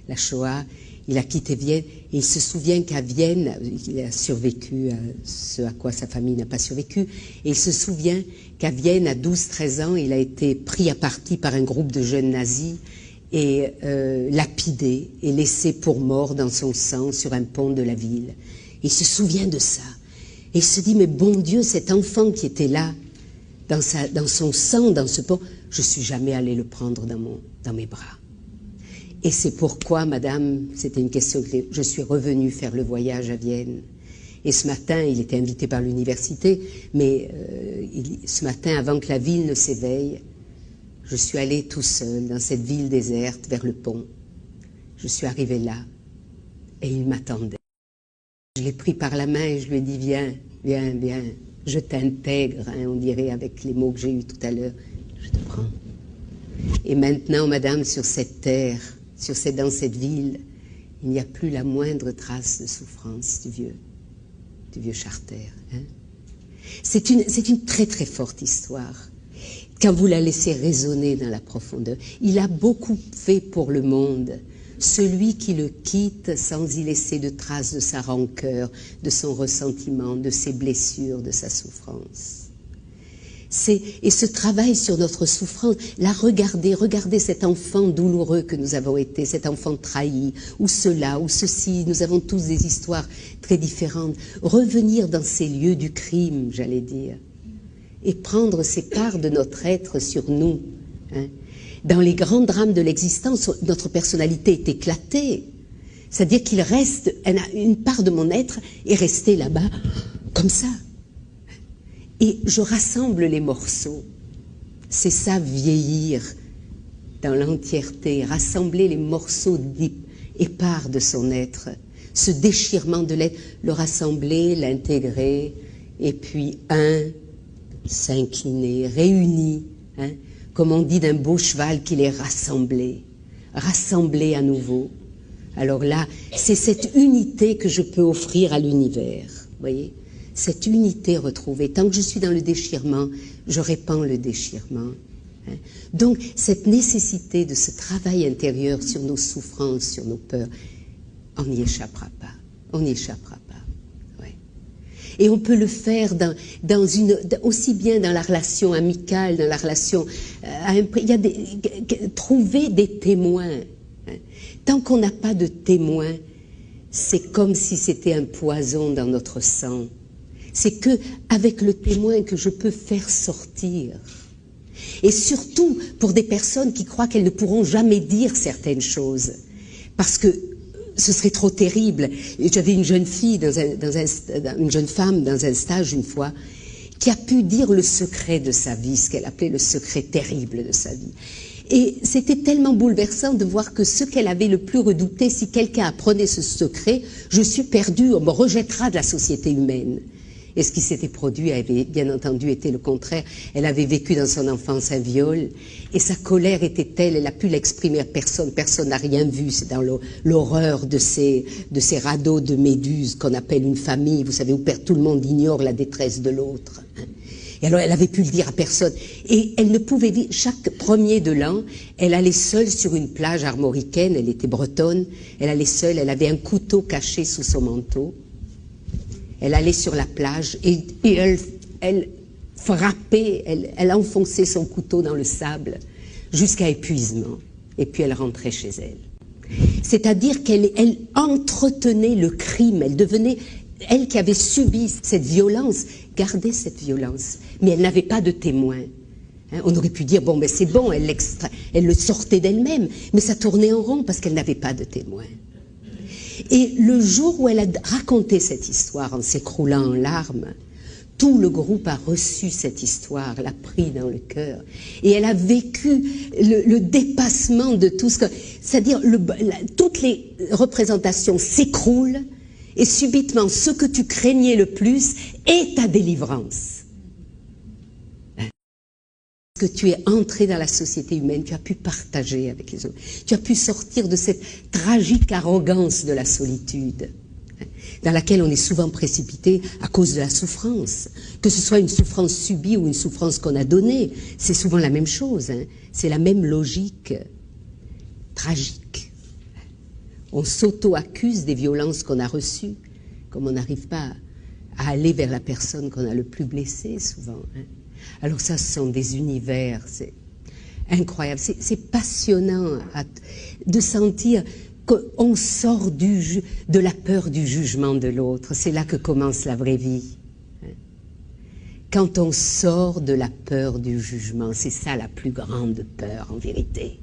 la Shoah. Il a quitté Vienne et il se souvient qu'à Vienne, il a survécu à ce à quoi sa famille n'a pas survécu, et il se souvient qu'à Vienne, à 12-13 ans, il a été pris à partie par un groupe de jeunes nazis et lapidé et laissé pour mort dans son sang sur un pont de la ville. Et il se souvient de ça. Et il se dit, mais bon Dieu, cet enfant qui était là, dans son sang, dans ce pont, je ne suis jamais allé le prendre dans mes bras. Et c'est pourquoi, madame, c'était une question que je suis revenue faire le voyage à Vienne. Et ce matin, il était invité par l'université, mais ce matin, avant que la ville ne s'éveille, je suis allé tout seul dans cette ville déserte vers le pont. Je suis arrivé là et il m'attendait. Je l'ai pris par la main et je lui ai dit, viens, viens, viens, je t'intègre, hein, on dirait avec les mots que j'ai eus tout à l'heure, je te prends. Et maintenant, madame, sur cette terre, dans cette ville, il n'y a plus la moindre trace de souffrance du vieux Charter. Hein. C'est une très très forte histoire. Quand vous la laissez résonner dans la profondeur, il a beaucoup fait pour le monde. Celui qui le quitte sans y laisser de traces de sa rancœur, de son ressentiment, de ses blessures, de sa souffrance. Et ce travail sur notre souffrance, là, regardez cet enfant douloureux que nous avons été, cet enfant trahi, ou cela, ou ceci, nous avons tous des histoires très différentes. Revenir dans ces lieux du crime, j'allais dire, et prendre ces parts de notre être sur nous, hein. Dans les grands drames de l'existence, notre personnalité est éclatée. C'est-à-dire qu'il reste, une part de mon être est restée là-bas, comme ça. Et je rassemble les morceaux. C'est ça, vieillir dans l'entièreté, rassembler les morceaux épars de son être, ce déchirement de l'être, le rassembler, l'intégrer, et puis s'incliner, réuni, hein, comme on dit d'un beau cheval qu'il est rassemblé à nouveau. Alors là, c'est cette unité que je peux offrir à l'univers, vous voyez, cette unité retrouvée. Tant que je suis dans le déchirement, je répands le déchirement. Hein. Donc, cette nécessité de ce travail intérieur sur nos souffrances, sur nos peurs, on n'y échappera pas. On n'y échappera pas. Ouais. Et on peut le faire aussi bien dans la relation amicale, dans la relation... il y a trouver des témoins. Tant qu'on n'a pas de témoins, c'est comme si c'était un poison dans notre sang. C'est que avec le témoin que je peux faire sortir. Et surtout pour des personnes qui croient qu'elles ne pourront jamais dire certaines choses. Parce que ce serait trop terrible. J'avais une jeune fille, une jeune femme dans un stage une fois, qui a pu dire le secret de sa vie, ce qu'elle appelait le secret terrible de sa vie. Et c'était tellement bouleversant de voir que ce qu'elle avait le plus redouté, si quelqu'un apprenait ce secret, je suis perdue, on me rejettera de la société humaine. Et ce qui s'était produit avait bien entendu été le contraire. Elle avait vécu dans son enfance un viol, et sa colère était telle, elle a pu l'exprimer à personne, personne n'a rien vu, c'est dans l'horreur de ces radeaux de méduses qu'on appelle une famille, vous savez, où tout le monde ignore la détresse de l'autre. Et alors elle avait pu le dire à personne. Et elle ne pouvait vivre, chaque 1er de l'an, elle allait seule sur une plage armoricaine, elle était bretonne, elle allait seule, elle avait un couteau caché sous son manteau. Elle allait sur la plage et elle frappait, elle enfonçait son couteau dans le sable jusqu'à épuisement. Et puis elle rentrait chez elle. C'est-à-dire qu'elle entretenait le crime, elle devenait... Elle qui avait subi cette violence, gardait cette violence, mais elle n'avait pas de témoin. On aurait pu dire, bon, ben c'est bon, elle le sortait d'elle-même, mais ça tournait en rond parce qu'elle n'avait pas de témoin. Et le jour où elle a raconté cette histoire en s'écroulant en larmes, tout le groupe a reçu cette histoire, l'a pris dans le cœur, et elle a vécu le dépassement de tout ce que... C'est-à-dire, toutes les représentations s'écroulent, et subitement, ce que tu craignais le plus est ta délivrance. Parce que tu es entré dans la société humaine, tu as pu partager avec les autres. Tu as pu sortir de cette tragique arrogance de la solitude, dans laquelle on est souvent précipité à cause de la souffrance. Que ce soit une souffrance subie ou une souffrance qu'on a donnée, c'est souvent la même chose. C'est la même logique tragique. On s'auto-accuse des violences qu'on a reçues, comme on n'arrive pas à aller vers la personne qu'on a le plus blessée, souvent. Alors ça, ce sont des univers, c'est incroyable, c'est passionnant de sentir qu'on sort de la peur du jugement de l'autre. C'est là que commence la vraie vie. Quand on sort de la peur du jugement, c'est ça la plus grande peur, en vérité.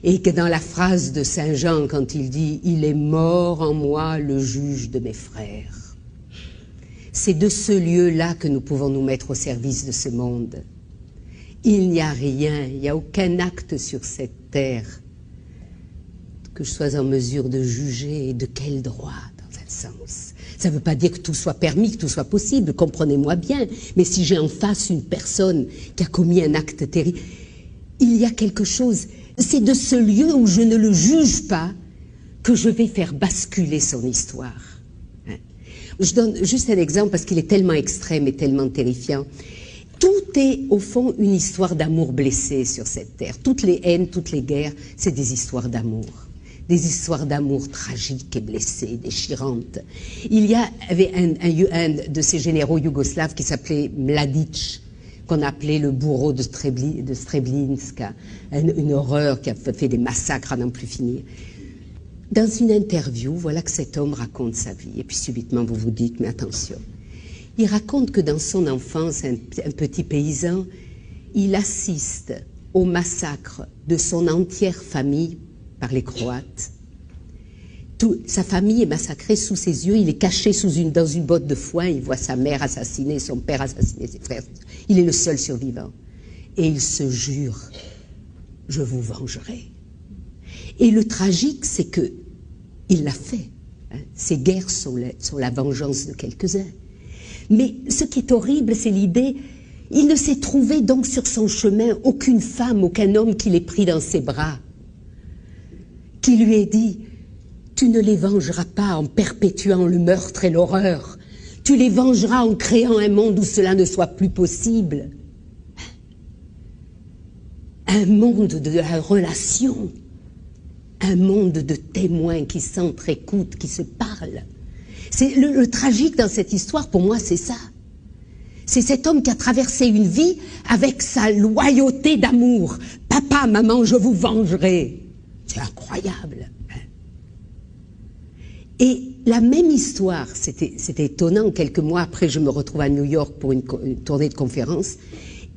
Et que dans la phrase de Saint Jean, quand il dit « Il est mort en moi le juge de mes frères », c'est de ce lieu-là que nous pouvons nous mettre au service de ce monde. Il n'y a rien, il n'y a aucun acte sur cette terre que je sois en mesure de juger, et de quel droit, dans un sens. Ça ne veut pas dire que tout soit permis, que tout soit possible, comprenez-moi bien, mais si j'ai en face une personne qui a commis un acte terrible, il y a quelque chose... C'est de ce lieu où je ne le juge pas que je vais faire basculer son histoire. Je donne juste un exemple parce qu'il est tellement extrême et tellement terrifiant. Tout est au fond une histoire d'amour blessé sur cette terre. Toutes les haines, toutes les guerres, c'est des histoires d'amour. Des histoires d'amour tragiques et blessées, déchirantes. Il y avait un de ces généraux yougoslaves qui s'appelait Mladic, qu'on appelait le bourreau de Srebrenica, une horreur qui a fait des massacres à n'en plus finir. Dans une interview, voilà que cet homme raconte sa vie. Et puis subitement, vous vous dites, mais attention. Il raconte que dans son enfance, un petit paysan, il assiste au massacre de son entière famille par les Croates. Sa famille est massacrée sous ses yeux, il est caché dans une botte de foin, il voit sa mère assassinée, son père assassiné, ses frères. Il est le seul survivant. Et il se jure, je vous vengerai. Et le tragique, c'est que il l'a fait. Ces guerres sont la vengeance de quelques-uns. Mais ce qui est horrible, c'est l'idée, il ne s'est trouvé donc sur son chemin aucune femme, aucun homme qui l'ait pris dans ses bras, qui lui ait dit, tu ne les vengeras pas en perpétuant le meurtre et l'horreur. Tu les vengeras en créant un monde où cela ne soit plus possible. Un monde de la relation. un monde de témoins qui s'entre-écoutent, qui se parlent. C'est le tragique dans cette histoire, pour moi, c'est ça. C'est cet homme qui a traversé une vie avec sa loyauté d'amour. Papa, maman, je vous vengerai. C'est incroyable. Et la même histoire, c'était étonnant, quelques mois après, je me retrouve à New York pour une tournée de conférences,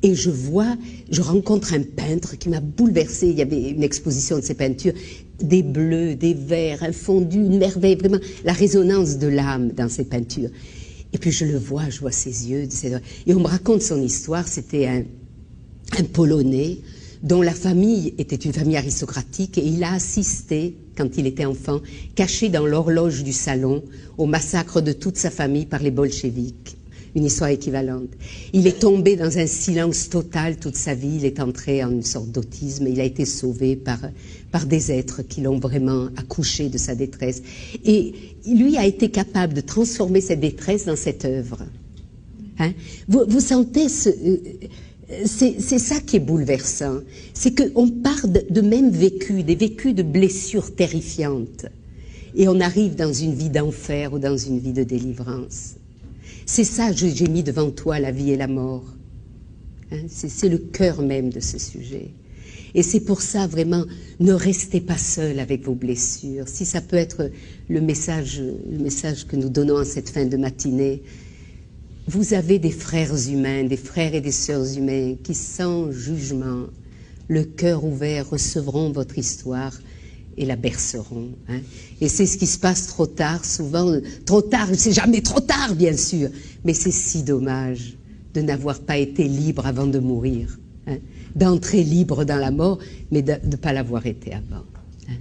et je rencontre un peintre qui m'a bouleversée. Il y avait une exposition de ses peintures, des bleus, des verts, un fondu, une merveille, vraiment la résonance de l'âme dans ses peintures. Et puis je le vois, je vois ses yeux, et on me raconte son histoire. C'était un Polonais dont la famille était une famille aristocratique, et il a assisté, quand il était enfant, caché dans l'horloge du salon, au massacre de toute sa famille par les bolcheviks. Une histoire équivalente. Il est tombé dans un silence total toute sa vie, il est entré en une sorte d'autisme, et il a été sauvé par des êtres qui l'ont vraiment accouché de sa détresse. Et lui a été capable de transformer cette détresse dans cette œuvre. Hein? Vous sentez c'est ça qui est bouleversant, c'est qu'on part de mêmes vécus, des vécus de blessures terrifiantes, et on arrive dans une vie d'enfer ou dans une vie de délivrance. C'est ça, j'ai mis devant toi la vie et la mort. Hein, c'est le cœur même de ce sujet. Et c'est pour ça, vraiment, ne restez pas seul avec vos blessures. Si ça peut être le message que nous donnons en cette fin de matinée, vous avez des frères humains, des frères et des sœurs humains qui, sans jugement, le cœur ouvert, recevront votre histoire et la berceront. Hein. Et c'est ce qui se passe trop tard, souvent. Trop tard, c'est jamais trop tard, bien sûr. Mais c'est si dommage de n'avoir pas été libre avant de mourir. Hein. D'entrer libre dans la mort, mais de ne pas l'avoir été avant. Hein.